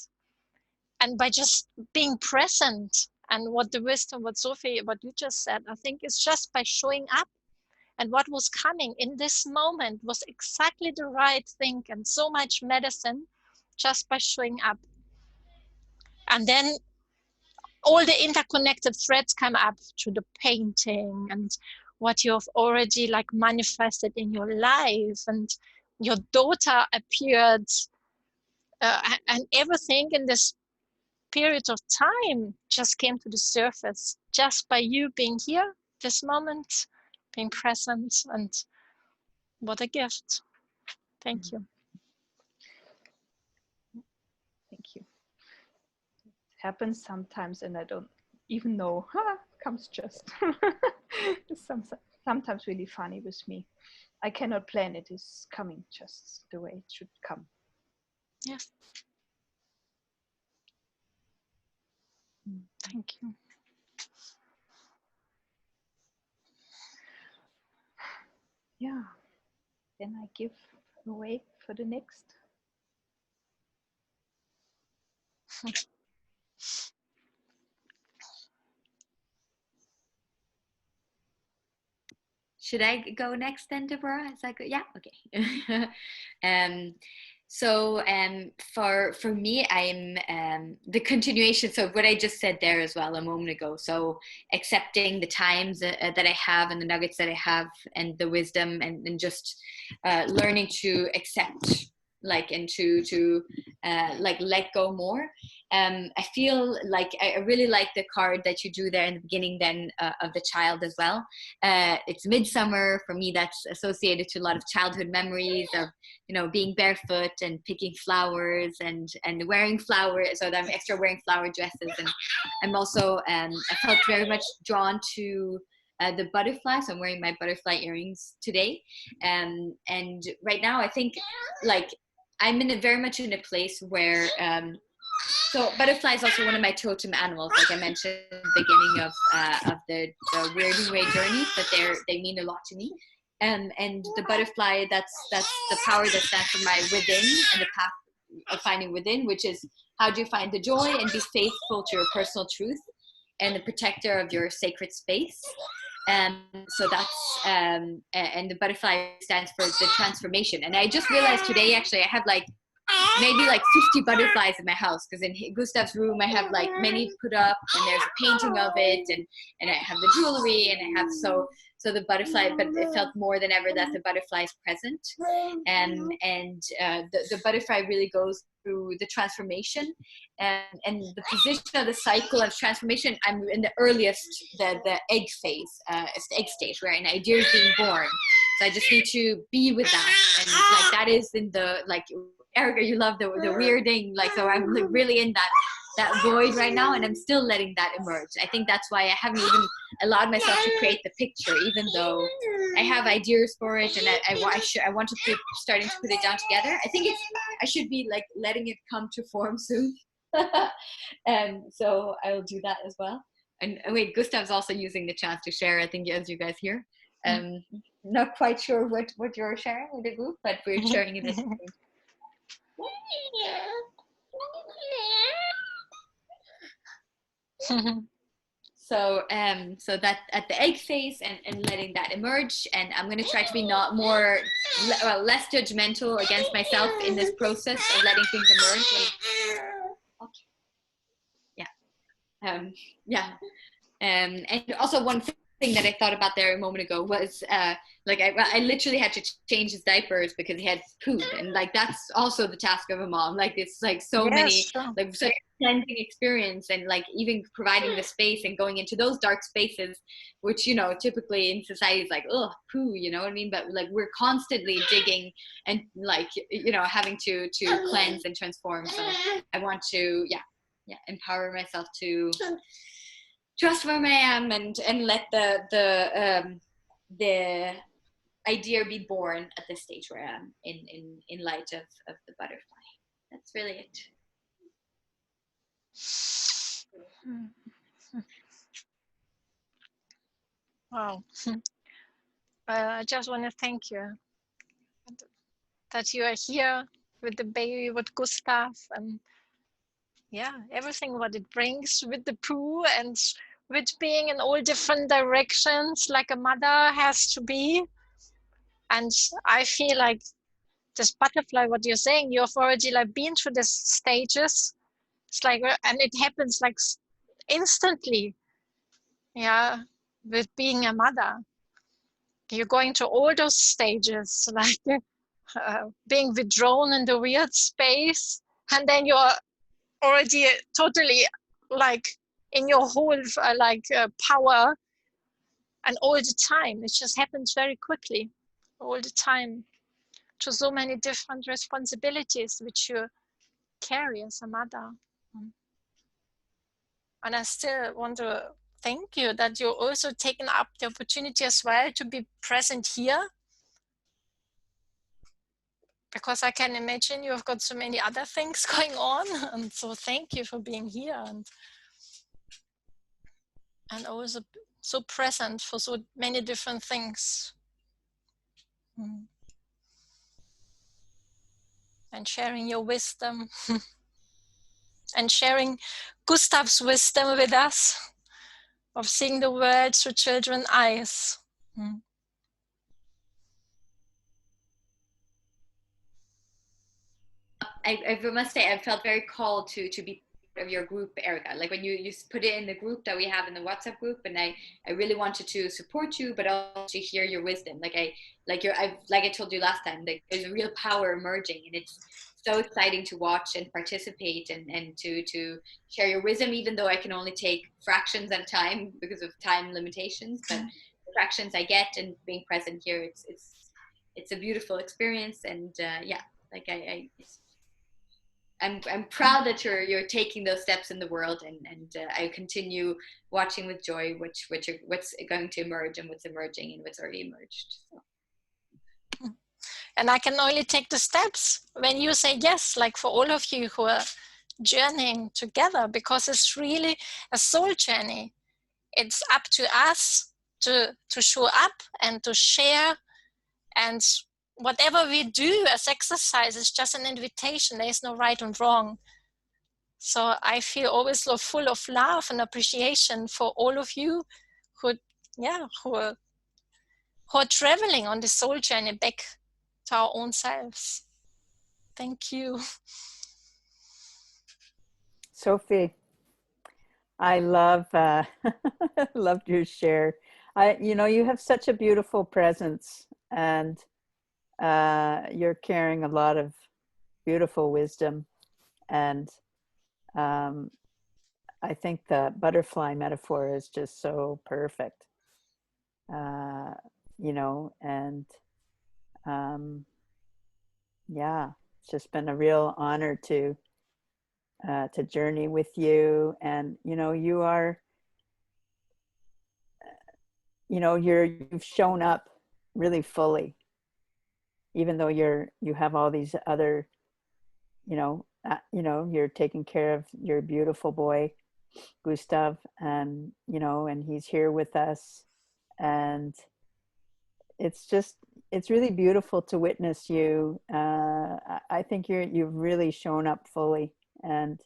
And by just being present, and what the wisdom, what Sophie, what you just said, I think it's just by showing up. And what was coming in this moment was exactly the right thing, and so much medicine just by showing up. And then all the interconnected threads come up to the painting and what you have already like manifested in your life, and your daughter appeared, and everything in this period of time just came to the surface just by you being here, this moment, being present. And what a gift. Thank you. happens sometimes, and I don't even know. Comes just. Sometimes really funny with me. I cannot plan it. It's coming just the way it should come. Yes. Thank you. Yeah. Then I give away for the next. Should I go next then, Deborah? Is that good? Yeah, okay. For me, I'm the continuation. So what I just said there as well a moment ago. So accepting the times that I have and the nuggets that I have and the wisdom and just learning to accept, like, and to like let go more. I feel like I really like the card that you drew there in the beginning then of the child as well. It's midsummer. For me, that's associated to a lot of childhood memories of, you know, being barefoot and picking flowers and wearing flowers. So that I'm extra wearing flower dresses. And I'm also, I felt very much drawn to the butterfly. So I'm wearing my butterfly earrings today. And right now I think like I'm very much in a place where, so butterfly is also one of my totem animals, like I mentioned at the beginning of the Weirding Way journey, but they mean a lot to me. And the butterfly, that's the power that stands for my within and the path of finding within, which is how do you find the joy and be faithful to your personal truth and the protector of your sacred space. So that's and the butterfly stands for the transformation. And I just realized today, actually, I have like maybe like 50 butterflies in my house, because in Gustav's room I have like many put up, and there's a painting of it, and I have the jewelry, and I have so the butterfly. But it felt more than ever that the butterfly is present, and the butterfly really goes through the transformation and the position of the cycle of transformation. I'm in the earliest, the egg phase. It's the egg stage where an idea is being born. So I just need to be with that, and like that is in the, like, Erica, you love the weirding, like, so I'm like really in that void right now, and I'm still letting that emerge. I think that's why I haven't even allowed myself to create the picture, even though I have ideas for it, and I want to starting to put it down together. I think I should be like letting it come to form soon. And so I will do that as well. And wait, Gustav's also using the chance to share, I think, as you guys hear. Not quite sure what you're sharing with the group, but we're sharing it. So that at the egg phase and letting that emerge, and I'm going to try to be less judgmental against myself in this process of letting things emerge. And also one thing that I thought about there a moment ago was like I literally had to change his diapers because he had poop, and like that's also the task of a mom. Like it's like many, like such a cleansing experience, and like even providing the space and going into those dark spaces, which, you know, typically in society is like, oh, poo, you know what I mean? But like we're constantly digging and, like, you know, having to cleanse and transform. So I want to empower myself to trust where I am and let the idea be born at this stage where I am in light of the butterfly. That's really it. Wow. I just want to thank you that you are here with the baby, with Gustav, and everything what it brings with the poo, and with being in all different directions like a mother has to be. And I feel like this butterfly, what you're saying, you've already like been through the stages. It's like, and it happens like instantly. Yeah, with being a mother, you're going to all those stages, like being withdrawn in the weird space, and then you're already totally like in your whole power, and all the time. It just happens very quickly, all the time, to so many different responsibilities which you carry as a mother. And I still want to thank you that you're also taking up the opportunity as well to be present here. Because I can imagine you've got so many other things going on. And so thank you for being here and also so present for so many different things. And sharing your wisdom and sharing Gustav's wisdom with us of seeing the world through children's eyes. I must say, I felt very called to be part of your group, Erica. Like when you put it in the group that we have in the WhatsApp group, and I really wanted to support you, but also to hear your wisdom. Like I told you last time, like there's a real power emerging, and it's so exciting to watch and participate and to share your wisdom, even though I can only take fractions at a time because of time limitations. But the fractions I get and being present here, it's a beautiful experience, and yeah, like I'm proud that you're taking those steps in the world, and I continue watching with joy what's going to emerge and what's emerging and what's already emerged. So. And I can only take the steps when you say yes, like for all of you who are journeying together, because it's really a soul journey. It's up to us to show up and to share, and whatever we do as exercise is just an invitation. There is no right and wrong. So I feel always so full of love and appreciation for all of you who are traveling on the soul journey back to our own selves. Thank you. Sophie, I loved your share. You have such a beautiful presence, and you're carrying a lot of beautiful wisdom. And I think the butterfly metaphor is just so perfect. Yeah, it's just been a real honor to journey with you. And you are, you've shown up really fully, even though you have all these other, you're taking care of your beautiful boy Gustav, and and he's here with us, and it's really beautiful to witness you. I think you've really shown up fully, and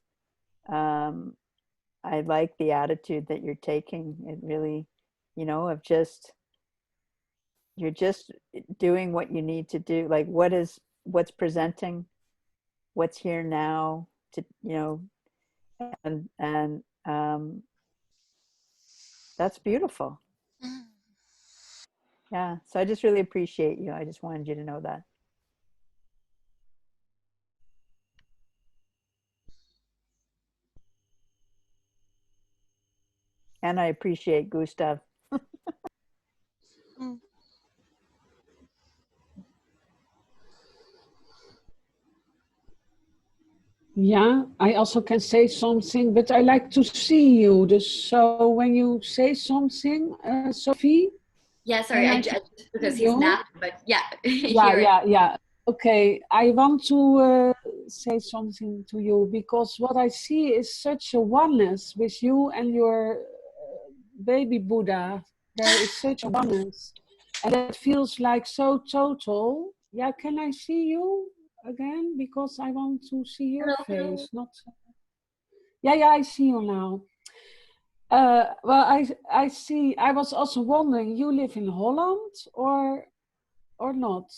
I like the attitude that you're taking. It really, you're just doing what you need to do, like what's presenting, what's here now, to and that's beautiful. Yeah, so I just really appreciate you. I just wanted you to know that. And I appreciate Gustav. Yeah, I also can say something, but I like to see you. So when you say something, Sophie? Yeah, sorry, I just because he's not, but yeah. Yeah. Okay, I want to say something to you, because what I see is such a oneness with you and your baby Buddha. There is such a oneness, and it feels like so total. Yeah, can I see you again? Because I want to see your face. Not. Yeah, I see you now. Well, I see. I was also wondering, you live in Holland or not?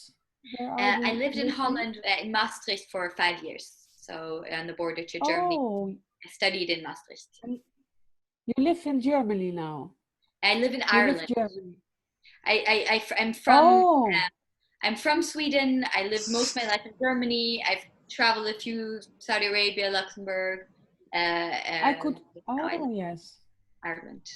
I lived in Holland, in Maastricht for 5 years, so on the border to Germany. Oh. I studied in Maastricht. You live in Germany now? I live in Ireland. Germany. I'm from Sweden. I lived most of my life in Germany. I've traveled a few, Saudi Arabia, Luxembourg. Yes. Ireland.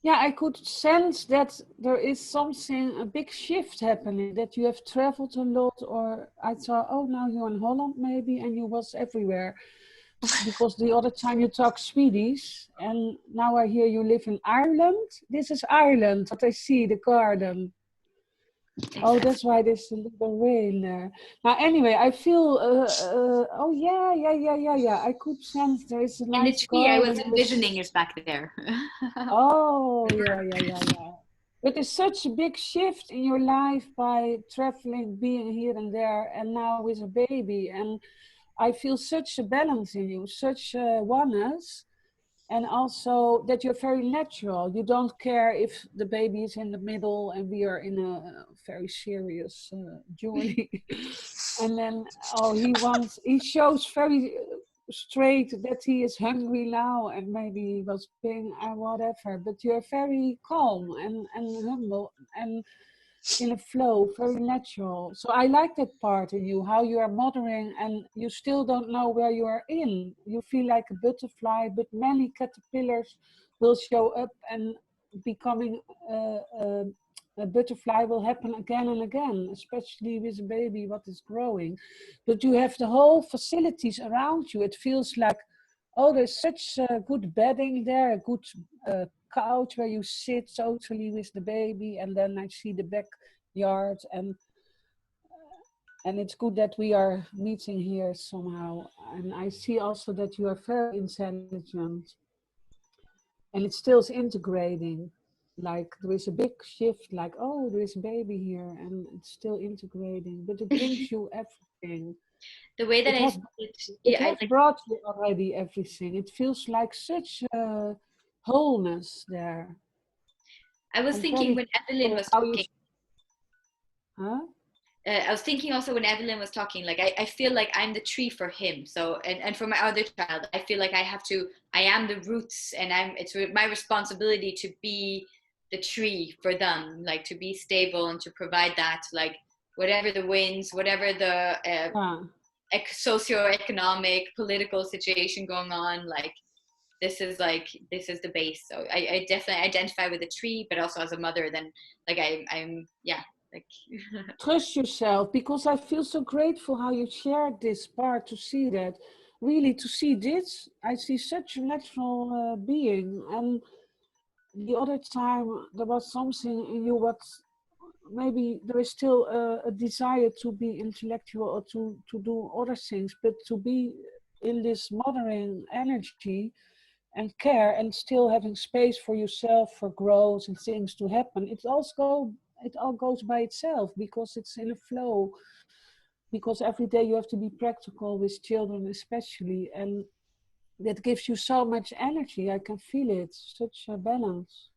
Yeah, I could sense that there is a big shift happening, that you have traveled a lot, or I thought, oh, now you're in Holland maybe, and you was everywhere. because the other time you talk Swedish, and now I hear you live in Ireland. This is Ireland, what I see, the garden. Exactly. Oh, that's why there's a little rain there. Now, anyway, I feel, oh, yeah. I could sense there is a nice and the tree garden. I was envisioning is back there. Oh, yeah. But it's such a big shift in your life by traveling, being here and there, and now with a baby. And I feel such a balance in you, such oneness. And also that you're very natural. You don't care if the baby is in the middle and we are in a very serious journey. And then, he shows very straight that he is hungry now and maybe he was being whatever. But you're very calm and humble and in a flow, very natural. So I like that part in you, how you are mothering and you still don't know where you are in. You feel like a butterfly, but many caterpillars will show up and becoming a butterfly will happen again and again, especially with a baby what is growing. But you have the whole facilities around you. It feels like, oh, there's such good bedding there, a good couch where you sit totally with the baby, and then I see the backyard, and it's good that we are meeting here somehow. And I see also that you are very intelligent, and it still is integrating. Like there is a big shift, like, oh, there is a baby here, and it's still integrating, but it brings you everything. The way that it has brought you already everything. It feels like such a wholeness there. I was thinking when Evelyn was talking. I was thinking also when Evelyn was talking, like I feel like I'm the tree for him. So and for my other child, I feel like I am the roots, and it's my responsibility to be the tree for them, like to be stable and to provide that, like whatever the winds, whatever the socioeconomic, political situation going on, like this is the base. So I definitely identify with a tree, but also as a mother, then like I'm like trust yourself, because I feel so grateful how you shared this part, to see that, really to see this. I see such a natural being, and the other time there was something in you what maybe there is still a desire to be intellectual or to do other things, but to be in this mothering energy and care, and still having space for yourself, for growth and things to happen. It all goes by itself, because it's in a flow, because every day you have to be practical with children especially, and that gives you so much energy. I can feel it, such a balance.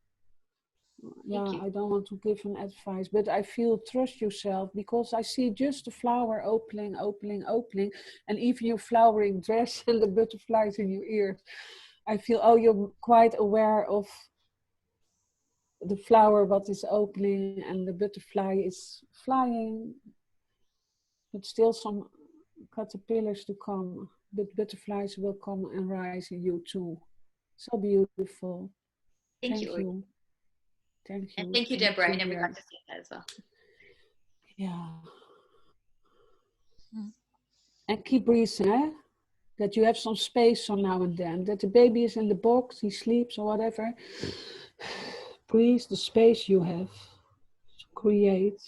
Yeah, I don't want to give an advice, but I feel trust yourself, because I see just the flower opening, and even your flowering dress and the butterflies in your ears. I feel, oh, you're quite aware of the flower what is opening and the butterfly is flying, but still some caterpillars to come, but butterflies will come and rise in you too. So beautiful. Thank you. Thank you. And thank you, Deborah. I never got to see that as well. Yeah. And keep breathing, eh? That you have some space from now and then. That the baby is in the box, he sleeps or whatever. Breathe the space you have to create.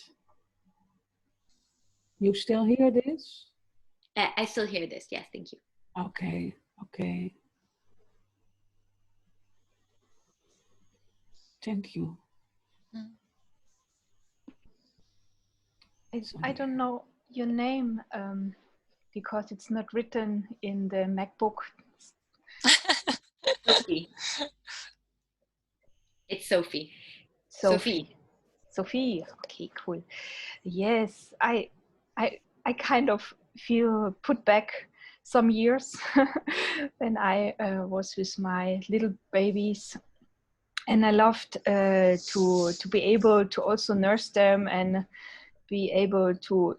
You still hear this? I still hear this, yes, thank you. Okay. Thank you. I don't know your name because it's not written in the MacBook. Sophie. It's Sophie. Sophie. Okay, cool. Yes, I kind of feel put back some years when I was with my little babies, and I loved to be able to also nurse them and be able to.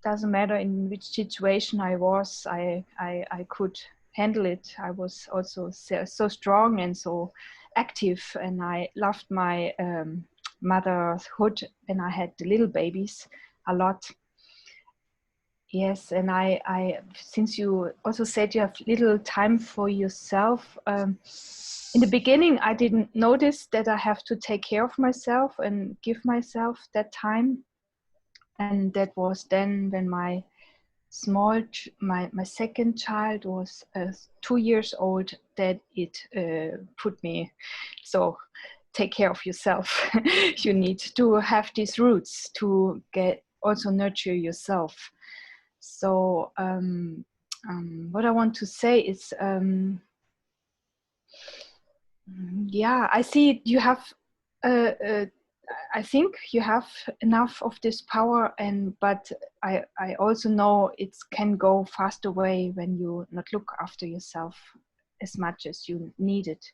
Doesn't matter in which situation I was, I could handle it. I was also so strong and so active, and I loved my motherhood when I had the little babies a lot. Yes, and I since you also said you have little time for yourself, in the beginning I didn't notice that I have to take care of myself and give myself that time. And that was then when my my second child was 2 years old, that it put me, so take care of yourself. You need to have these roots to get also nurture yourself. So what I want to say is, yeah, I see you have I think you have enough of this power, but I also know it can go fast away when you not look after yourself as much as you need it.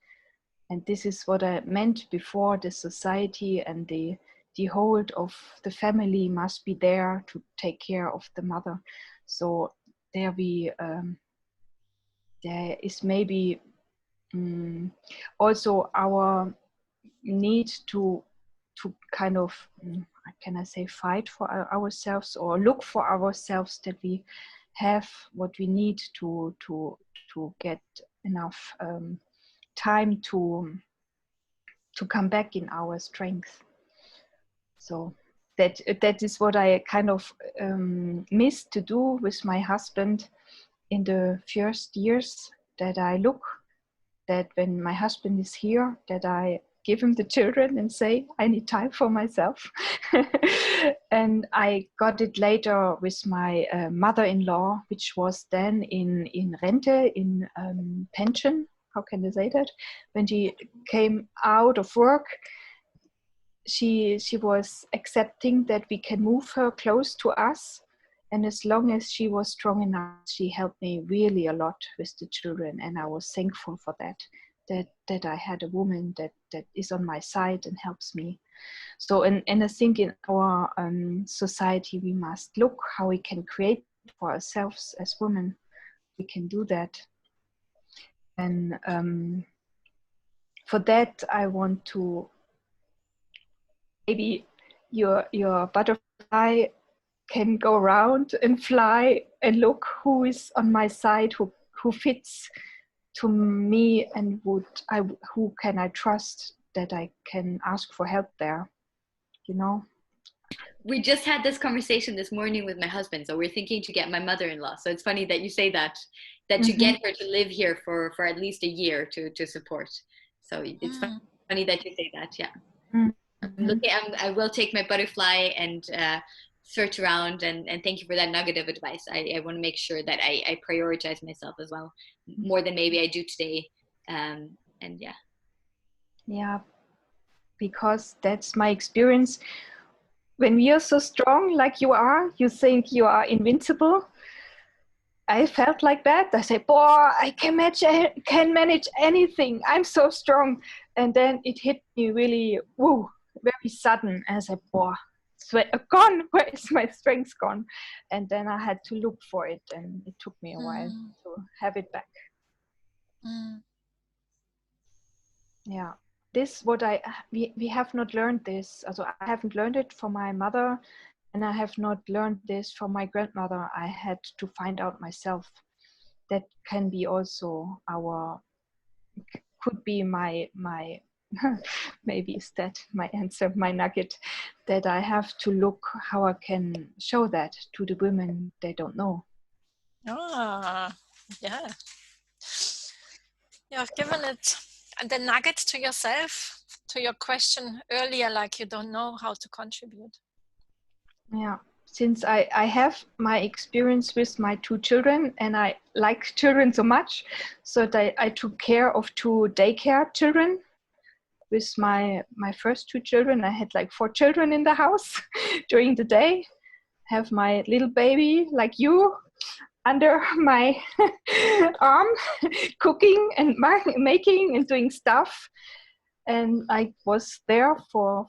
And this is what I meant before. The society and the hold of the family must be there to take care of the mother. So there is maybe also our need to kind of, can I say, fight for ourselves or look for ourselves, that we have what we need to get enough time to come back in our strength. So that is what I kind of missed to do with my husband in the first years, that I look that when my husband is here, that I give him the children and say, I need time for myself. And I got it later with my mother-in-law, which was then in Rente, in pension. How can I say that? When she came out of work, she was accepting that we can move her close to us. And as long as she was strong enough, she helped me really a lot with the children. And I was thankful for that I had a woman that is on my side and helps me. So, and I think in our society, we must look how we can create for ourselves as women. We can do that. And for that, I want to, maybe your butterfly can go around and fly and look who is on my side, who fits to me, and who can I trust that I can ask for help there, you know? We just had this conversation this morning with my husband, so we're thinking to get my mother-in-law. So it's funny that you say that to get her to live here for at least a year to support. So it's funny that you say that, yeah. I will take my butterfly and search around, and thank you for that nugget of advice. I want to make sure that I prioritize myself as well, more than maybe I do today. And yeah, because that's my experience. When you're so strong like you are, you think you are invincible. I felt like that. I said, boy, I can manage anything. I'm so strong. And then it hit me really, very sudden. And I said, boy, gone. Where is my strength gone? And then I had to look for it, and it took me a while to have it back. Yeah, this what we have not learned this. Also, I haven't learned it from my mother, and I have not learned this from my grandmother. I had to find out myself. That can be also could be my maybe is that my answer, my nugget, that I have to look how I can show that to the women they don't know. Yeah. You have given it the nugget to yourself, to your question earlier, like you don't know how to contribute. Yeah, since I have my experience with my 2 children, and I like children so much, so that I took care of 2 daycare children. With my first 2 children, I had like 4 children in the house during the day. Have my little baby like you under my arm, cooking and making and doing stuff. And I was there for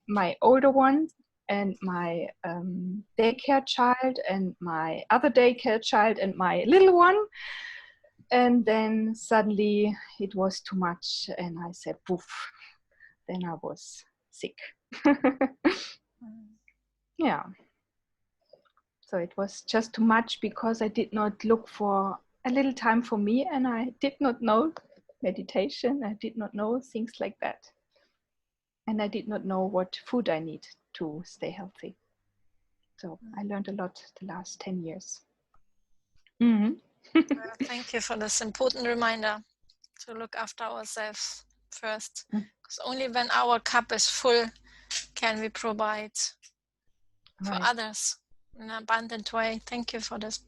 my older one, and my daycare child, and my other daycare child, and my little one. And then suddenly it was too much, and I said, poof. Then I was sick. Yeah. So it was just too much because I did not look for a little time for me, and I did not know meditation. I did not know things like that. And I did not know what food I need to stay healthy. So I learned a lot the last 10 years. Mm-hmm. Thank you for this important reminder to look after ourselves first. Because only when our cup is full can we provide for others in an abundant way. Thank you for this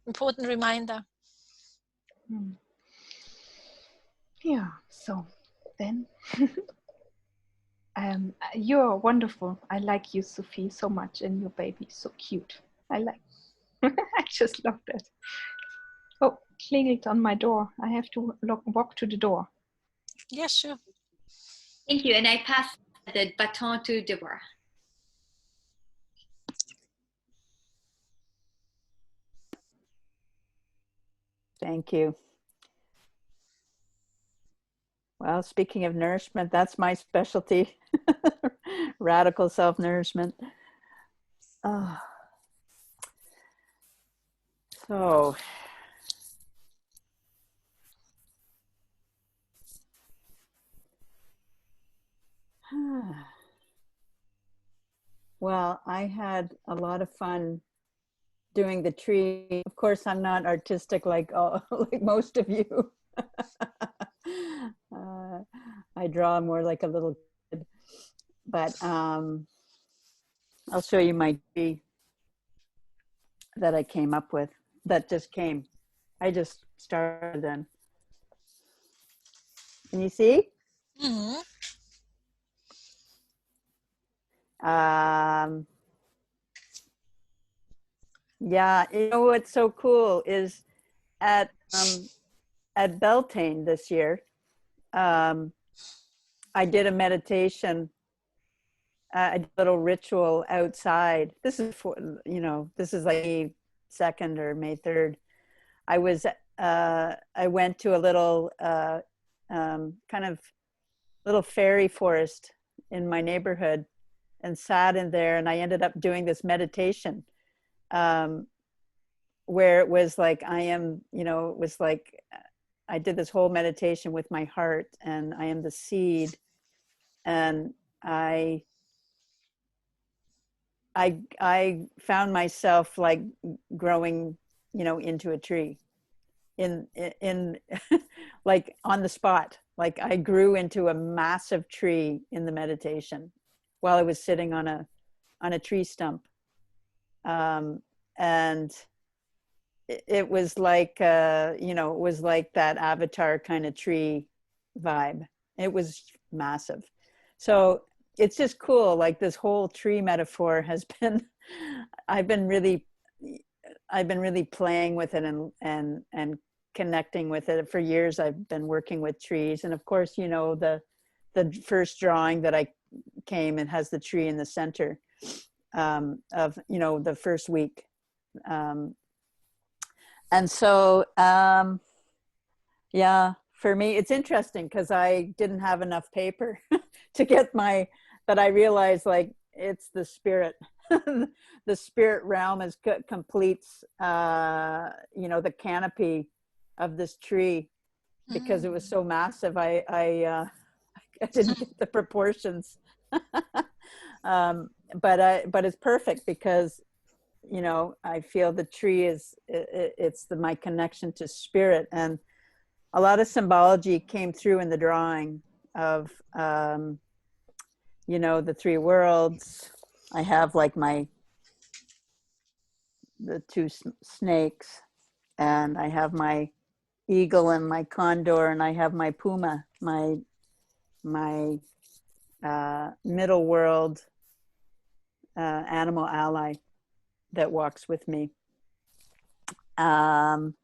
important reminder. Yeah, so then you're wonderful. I like you, Sophie, so much, and your baby is so cute. I just love that. Oh, klingelt on my door. I have to walk to the door. Yes, sure. Thank you. And I pass the baton to Deborah. Thank you. Well, speaking of nourishment, that's my specialty. Radical self-nourishment. So, well, I had a lot of fun doing the tree. Of course, I'm not artistic like most of you. I draw more like a little kid, but I'll show you my tree that I came up with. That just came. I just started then. Can you see? Mm-hmm. Yeah, you know what's so cool is at Beltane this year, I did a meditation, a little ritual outside. This is for, this is like May 2nd or May 3rd. I went to a little kind of little fairy forest in my neighborhood and sat in there, and I ended up doing this meditation where it was like it was like I did this whole meditation with my heart, and I am the seed, and I found myself like growing, into a tree in like on the spot. Like I grew into a massive tree in the meditation while I was sitting on a tree stump. And it was like, it was like that Avatar kind of tree vibe. It was massive. So it's just cool. Like this whole tree metaphor has been, I've been really playing with it and connecting with it for years. I've been working with trees. And of course, the first drawing that I came, it has the tree in the center of, the first week. And so, yeah, for me, it's interesting because I didn't have enough paper to get but I realized like it's the spirit. The spirit realm completes, the canopy of this tree because it was so massive. I didn't get the proportions, but it's perfect because, I feel the tree it's my connection to spirit, and a lot of symbology came through in the drawing of, the three worlds. I have like the two snakes, and I have my eagle and my condor, and I have my puma, my middle world animal ally that walks with me. And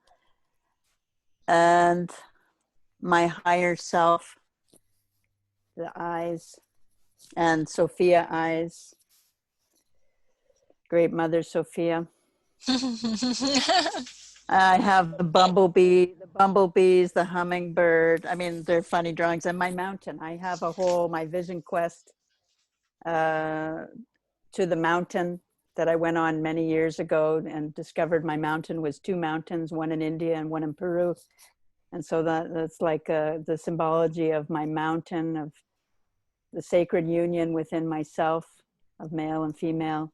my higher self, the eyes, and Sophia eyes, great mother Sophia. I have the bumblebees, the hummingbird. I mean, they're funny drawings. And my mountain. I have my vision quest to the mountain that I went on many years ago and discovered my mountain was 2 mountains, one in India and one in Peru. And so that's like the symbology of my mountain, of the sacred union within myself, of male and female.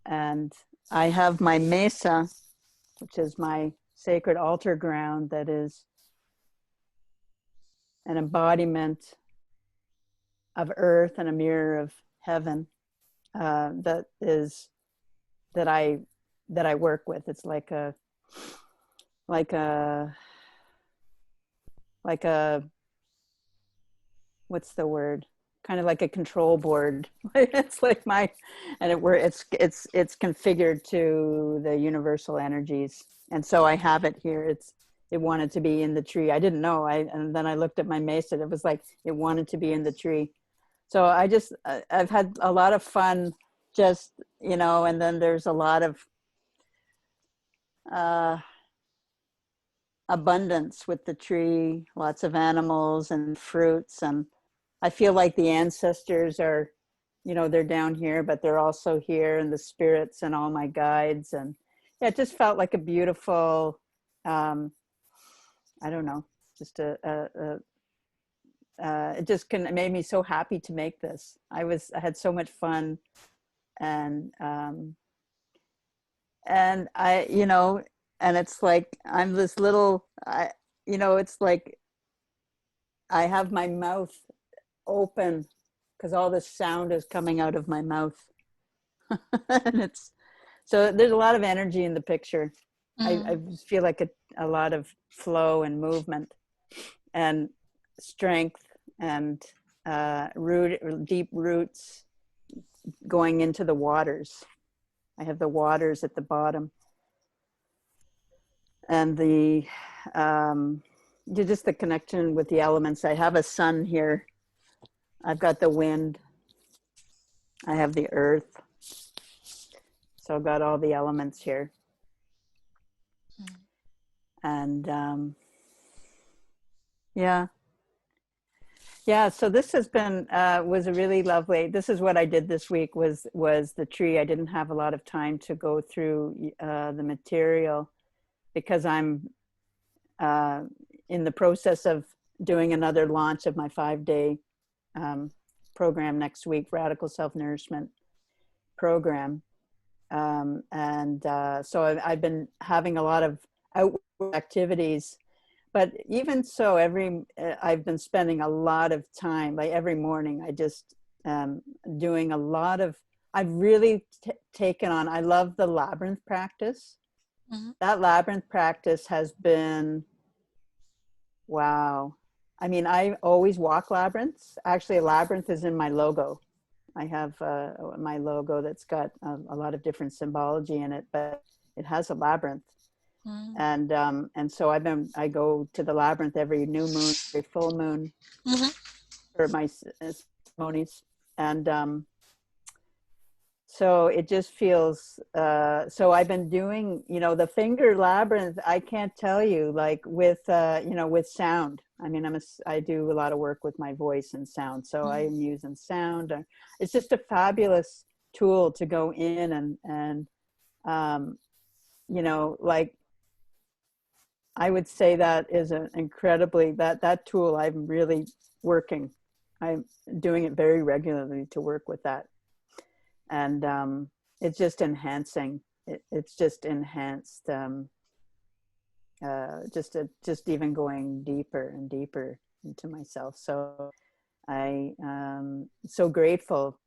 And I have my mesa, which is my sacred altar ground, that is an embodiment of earth and a mirror of heaven, that I work with. It's like a what's the word? Kind of like a control board. It's like it's configured to the universal energies. And so I have it here. It wanted to be in the tree. I didn't know. And then I looked at my mesa. It was like it wanted to be in the tree. So I've had a lot of fun, just, and then there's a lot of abundance with the tree, lots of animals and fruits. And I feel like the ancestors are, they're down here, but they're also here, and the spirits and all my guides. And yeah, it just felt like a beautiful, I don't know, just it just made me so happy to make this. I had so much fun, and I, and it's like, I'm this little, it's like I have my mouth open because all this sound is coming out of my mouth. And so there's a lot of energy in the picture. I feel like a lot of flow and movement and strength and deep roots going into the waters. I have the waters at the bottom, and just the connection with the elements. I have a sun here. I've got the wind. I have the earth. So I've got all the elements here. And yeah, so this has been, was a really lovely, this is what I did this week was the tree. I didn't have a lot of time to go through the material because I'm in the process of doing another launch of my 5-day program next week, Radical Self-Nourishment program. So I've been having a lot of outward activities. But even so, I've been spending a lot of time, like every morning, I just doing a lot of, I've really taken on, I love the labyrinth practice. That labyrinth practice has been, wow. I mean, I always walk labyrinths. Actually, a labyrinth is in my logo. I have my logo that's got a lot of different symbology in it, but it has a labyrinth. And so I go to the labyrinth every new moon, every full moon for my ceremonies. And so it just feels, so I've been doing, the finger labyrinth, I can't tell you, like with, with sound. I mean, I do a lot of work with my voice and sound. So I'm using sound. It's just a fabulous tool to go in and like, I would say that is an incredibly, that tool I'm really working. I'm doing it very regularly to work with that. And it's just enhancing. It's just enhanced, just even going deeper and deeper into myself. So I am so grateful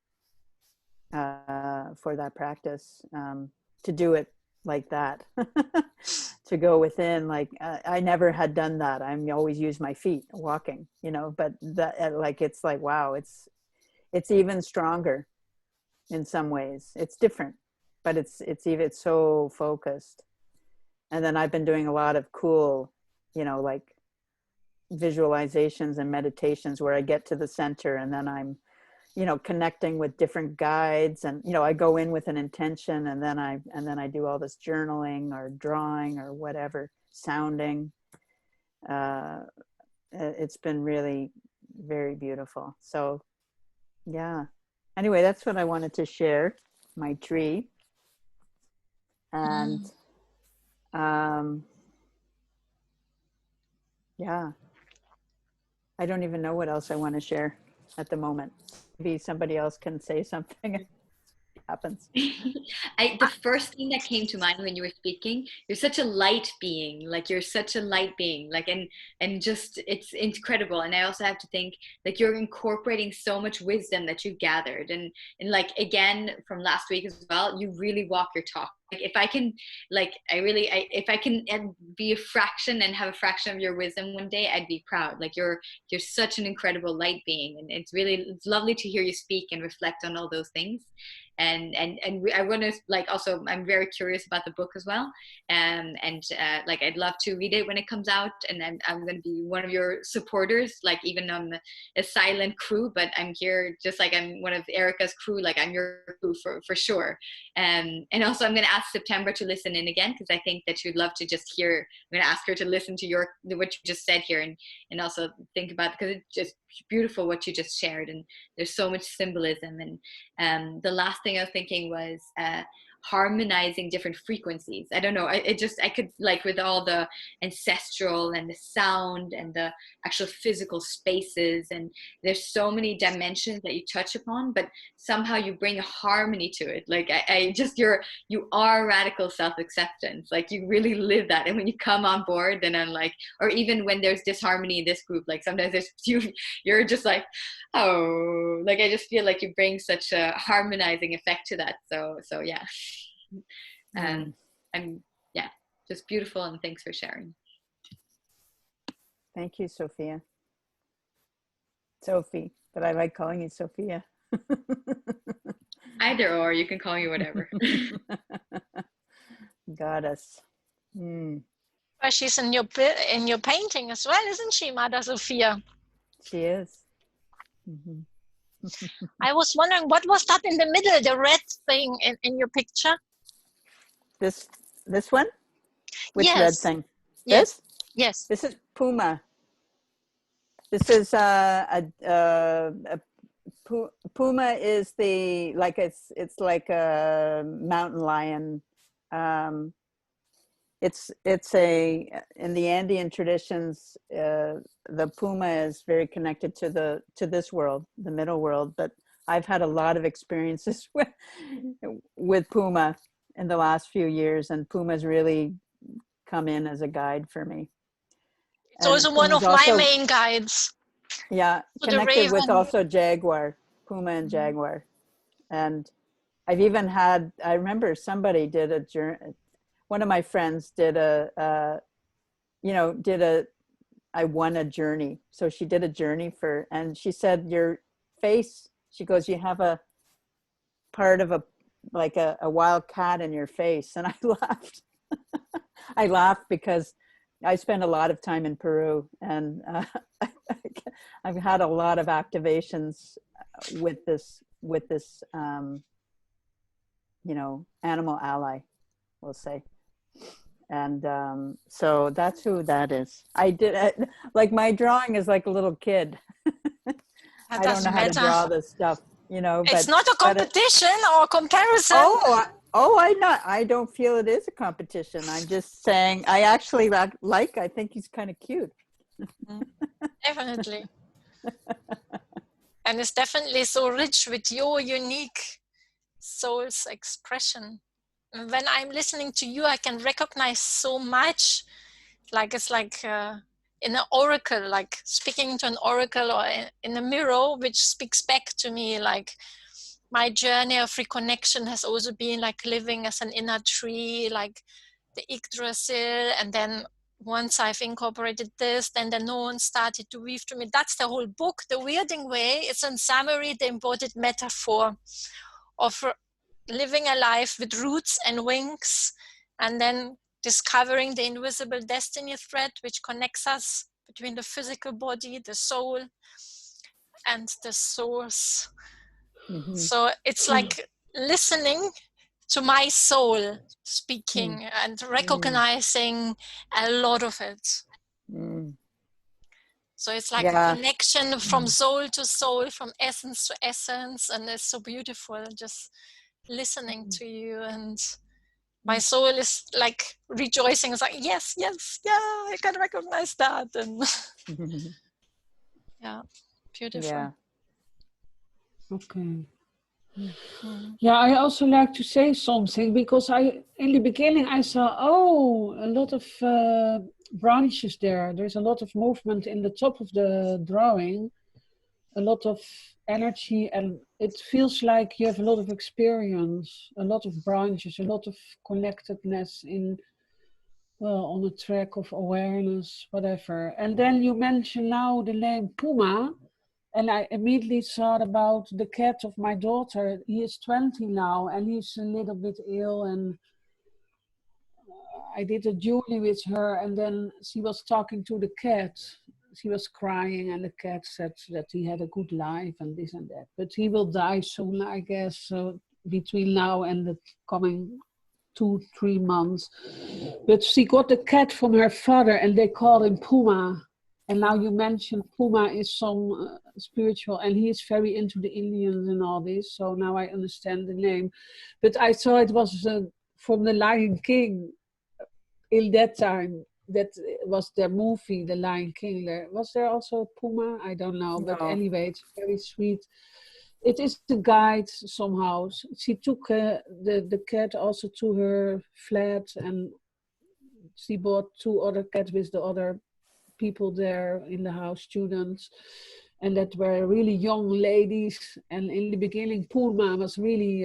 for that practice, to do it like that. To go within, like I never had done that. I'm always use my feet walking, but that, like, it's like, wow, it's even stronger in some ways. It's different, but it's so focused. And then I've been doing a lot of cool, like visualizations and meditations where I get to the center and then I'm, connecting with different guides, and, I go in with an intention, and then I do all this journaling or drawing or whatever, sounding. It's been really very beautiful. So yeah, anyway, that's what I wanted to share. my tree. And yeah, I don't even know what else I want to share at the moment. Maybe somebody else can say something. Happens. The first thing that came to mind when you were speaking, you're such a light being, like you're such a light being, like, and just, it's incredible. And I also have to think, like, you're incorporating so much wisdom that you gathered, and like, again, from last week as well, you really walk your talk. Like, if I can, like, if I can be a fraction and have a fraction of your wisdom one day, I'd be proud. Like, you're such an incredible light being, and it's lovely to hear you speak and reflect on all those things. And I want to, like, also, I'm very curious about the book as well, like, I'd love to read it when it comes out, and I'm going to be one of your supporters, like, even on a silent crew, but I'm here just like I'm one of Erica's crew, like, I'm your crew for sure. And also, I'm going to ask September to listen in again, because I think that she'd love to just hear. I'm going to ask her to listen to what you just said here, and also think about, because it's just beautiful what you just shared, and there's so much symbolism. And the last thing I was thinking was harmonizing different frequencies. I don't know, I could, like, with all the ancestral and the sound and the actual physical spaces, and there's so many dimensions that you touch upon, but somehow you bring a harmony to it. Like, you are radical self-acceptance. Like, you really live that, and when you come on board, then I'm like, or even when there's disharmony in this group, like, sometimes you're just like, oh, like, I just feel like you bring such a harmonizing effect to that. So yeah. And yeah, just beautiful, and thanks for sharing. Thank you, Sophia. Sophie, but I like calling you Sophia. Either or, you can call me whatever. Goddess. Mm. Well, she's in your painting as well, isn't she, Mother Sophia? She is. Mm-hmm. I was wondering, what was that in the middle, the red thing in your picture? This one? Which yes. red thing? Yes. This? Yes. This is Puma. This is Puma is the, like, it's like a mountain lion. It's in the Andean traditions, the Puma is very connected to this world, the middle world. But I've had a lot of experiences with Puma in the last few years, and Puma's really come in as a guide for me. It's also one of my main guides. Yeah, connected with also Jaguar, Puma and Jaguar. And I've even had, I remember somebody did a journey, one of my friends did I won a journey. So she did a journey and she said, your face, she goes, you have a part of a wild cat in your face. And I laughed. I laughed because I spent a lot of time in Peru, and I've had a lot of activations with this animal ally, we'll say. And so that's who that is. I did, like, my drawing is like a little kid. I don't know how to draw this stuff, but it's not a competition or comparison. I don't feel it is a competition. I'm just saying, I actually I think he's kind of cute. Definitely. And it's definitely so rich with your unique soul's expression. And when I'm listening to you, I can recognize so much. Like, it's like in an oracle, like speaking to an oracle, or in a mirror, which speaks back to me. Like, my journey of reconnection has also been like living as an inner tree, like the Yggdrasil. And then once I've incorporated this, then the known started to weave to me. That's the whole book. The Weirding Way, it's in summary the embodied metaphor of living a life with roots and wings, and then discovering the invisible destiny thread which connects us between the physical body, the soul, and the source. Mm-hmm. So it's like listening to my soul speaking and recognizing a lot of it. So it's like a connection from soul to soul, from essence to essence, and it's so beautiful. Just listening to you, and my soul is like rejoicing. It's like, yes, yes, yeah, I can recognize that. And yeah, beautiful. Yeah. Okay. Yeah, I also like to say something, because in the beginning I saw, a lot of branches there. There's a lot of movement in the top of the drawing, a lot of energy, and it feels like you have a lot of experience, a lot of branches, a lot of connectedness on a track of awareness, whatever. And then you mention now the name Puma. And I immediately thought about the cat of my daughter. He is 20 now, and he's a little bit ill. And I did a Julie with her, and then she was talking to the cat. She was crying, and the cat said that he had a good life and this and that. But he will die soon, I guess. So between now and the coming 2-3 months. But she got the cat from her father, and they called him Puma. And now you mentioned Puma is some spiritual, and he is very into the Indians and all this. So now I understand the name. But I thought it was from the Lion King. In that time, that was their movie, The Lion King. Was there also Puma? I don't know. But anyway, it's very sweet. It is the guide somehow. She took the cat also to her flat, and she bought 2 other cats with the other people there in the house, students, and that were really young ladies. And in the beginning, Puma was really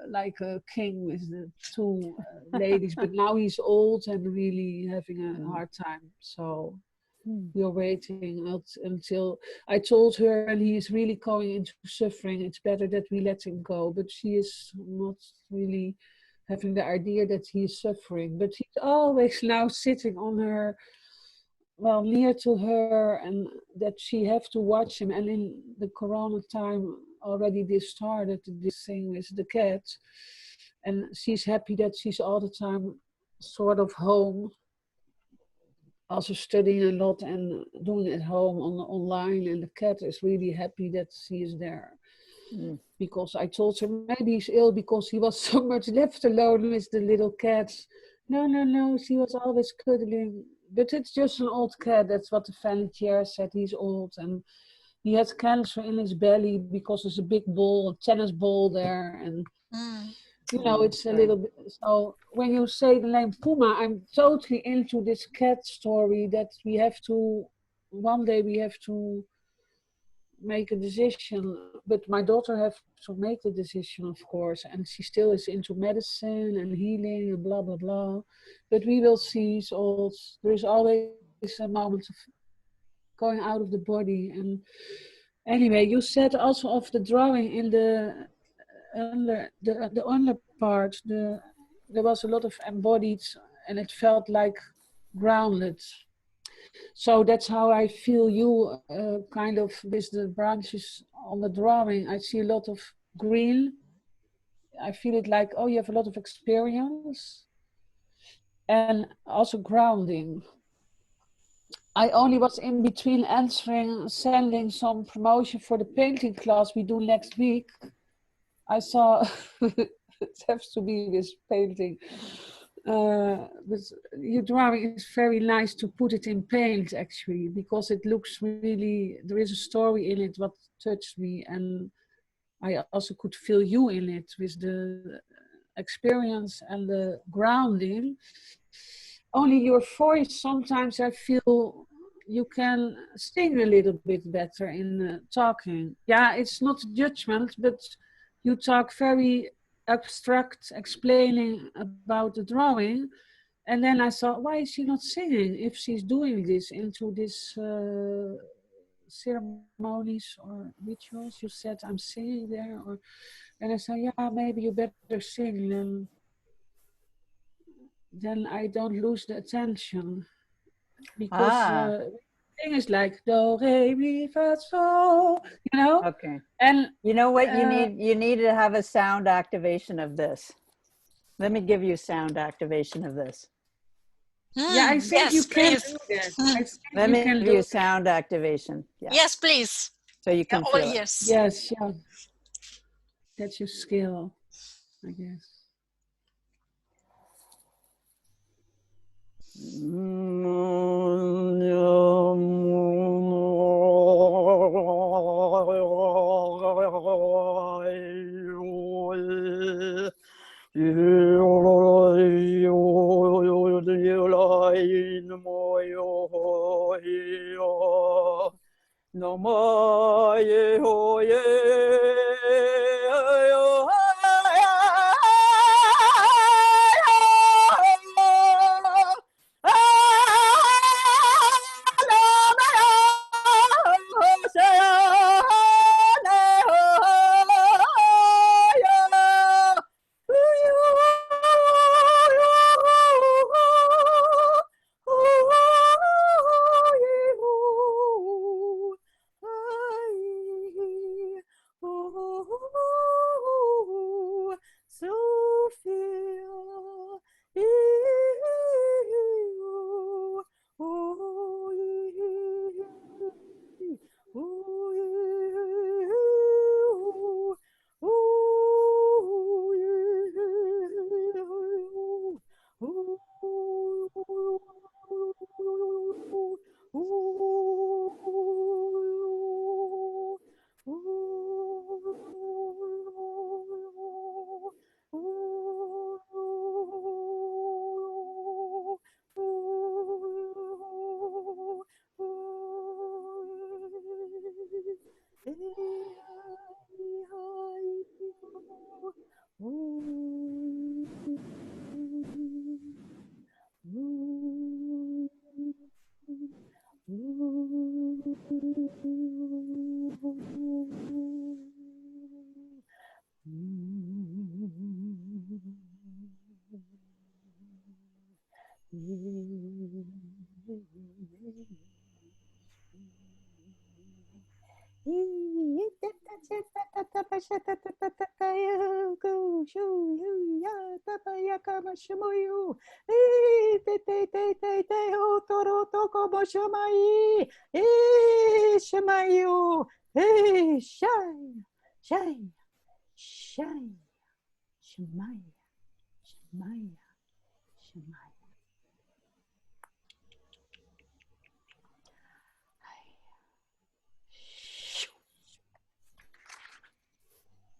like a king with the 2 ladies, but now he's old and really having a hard time. So we're waiting until I told her, and he is really going into suffering. It's better that we let him go, but she is not really having the idea that he is suffering. But he's always now sitting on her, near to her, and that she have to watch him. And in the Corona time already this started, this thing with the cat, and she's happy that she's all the time sort of home, also studying a lot and doing it home online, and the cat is really happy that she is there. Because I told her maybe he's ill because he was so much left alone with the little cats. No, she was always cuddling. But it's just an old cat. That's what the family chair said. He's old, and he has cancer in his belly because there's a big ball, a tennis ball there, and it's a little bit. So when you say the name Puma, I'm totally into this cat story. That one day we have to make a decision. But my daughter has to make the decision, of course, and she still is into medicine and healing and blah blah blah. But we will see. So there is always a moment of going out of the body. And anyway, you said also of the drawing in the under part. There was a lot of embodied, and it felt like grounded. So that's how I feel you kind of with the branches on the drawing. I see a lot of green. I feel it like, you have a lot of experience. And also grounding. I only was in between sending some promotion for the painting class we do next week. I saw, it has to be with painting. But your drawing is very nice to put it in paint, actually, because it looks really, there is a story in it what touched me, and I also could feel you in it with the experience and the grounding. Only your voice, sometimes I feel you can sing a little bit better in talking. Yeah, it's not judgment, but you talk very abstract, explaining about the drawing, and then I thought, why is she not singing if she's doing this into this ceremonies or rituals? You said I'm singing there, and I said, yeah, maybe you better sing, then I don't lose the attention, because thing is like do re mi fa sol, Okay. And you know what you need to have a sound activation of this. Let me give you sound activation of this. Yeah, I think you can do that. Let me give you sound activation. Yeah. Yes, please. So you can feel it. Yes, yeah. That's your skill. I guess.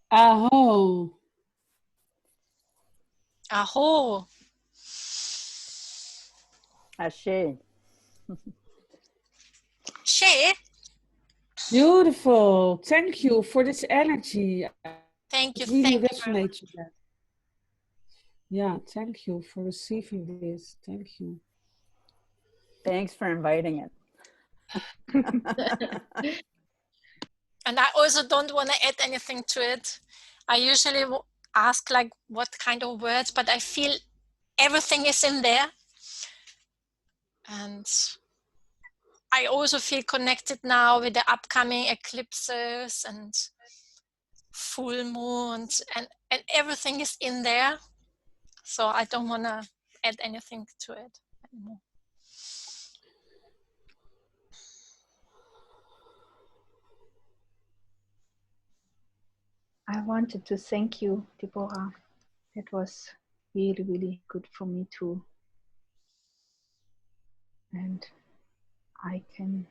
Aho. Aho. Ashe. She. Beautiful. Thank you for this energy. Thank you. It really Thank you very resonates with that. Yeah, thank you for receiving this. Thank you. Thanks for inviting it. And I also don't want to add anything to it. I usually ask like what kind of words, but I feel everything is in there. And I also feel connected now with the upcoming eclipses and full moons, and everything is in there. So I don't want to add anything to it anymore. I wanted to thank you, Deborah. It was really, really good for me too. And I can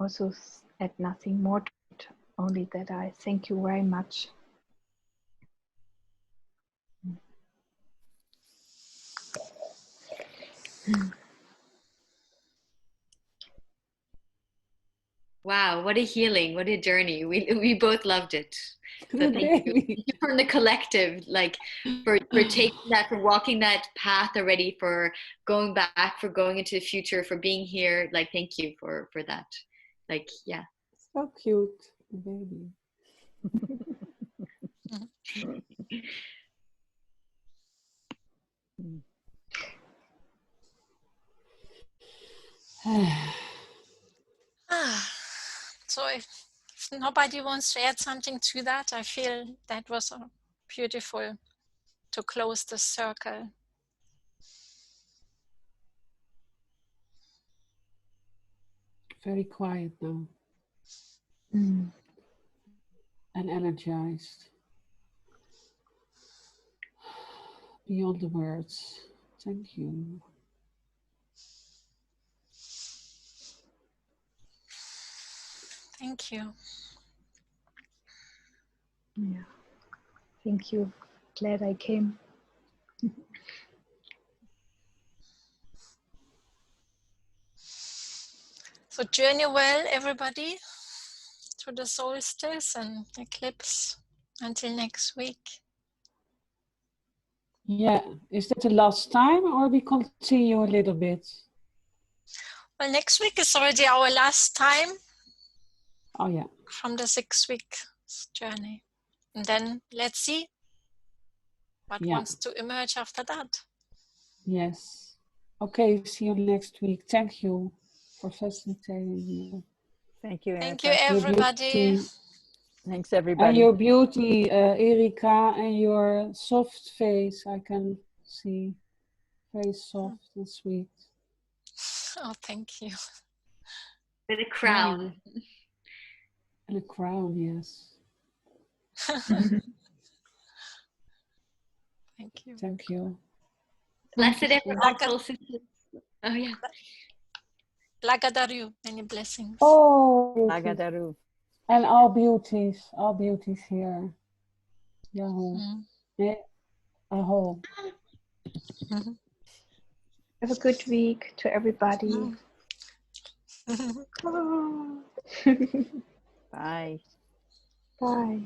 also add nothing more to it, only that I thank you very much. Wow, what a healing, what a journey. We both loved it. So thank you. Thank you from the collective, like for taking that, for walking that path already, for going back, for going into the future, for being here. Like, thank you for that. Like, yeah. So cute, baby. So if nobody wants to add something to that, I feel that was beautiful to close the circle. Very quiet now. And energized. beyond the words. Thank you. Thank you. Yeah. Thank you. Glad I came. So journey well, everybody, through the solstice and eclipse until next week. Yeah, is that the last time or we continue a little bit? Well, next week is already our last time. Oh yeah. From the 6-week journey. And then let's see what wants to emerge after that. Yes. Okay, see you next week. Thank you for facilitating. Thank you, Erica. Thank you, everybody. Thanks, everybody. And your beauty, Erika, and your soft face, I can see. Very soft and sweet. Oh, thank you. With a crown. And a crown, yes. Thank you. Thank you. Blessed Oh yeah. Lagadaru, many blessings. Oh, Lagadaru. And all beauties here. Yahoo. Aho. Have a good week to everybody. Bye. Bye.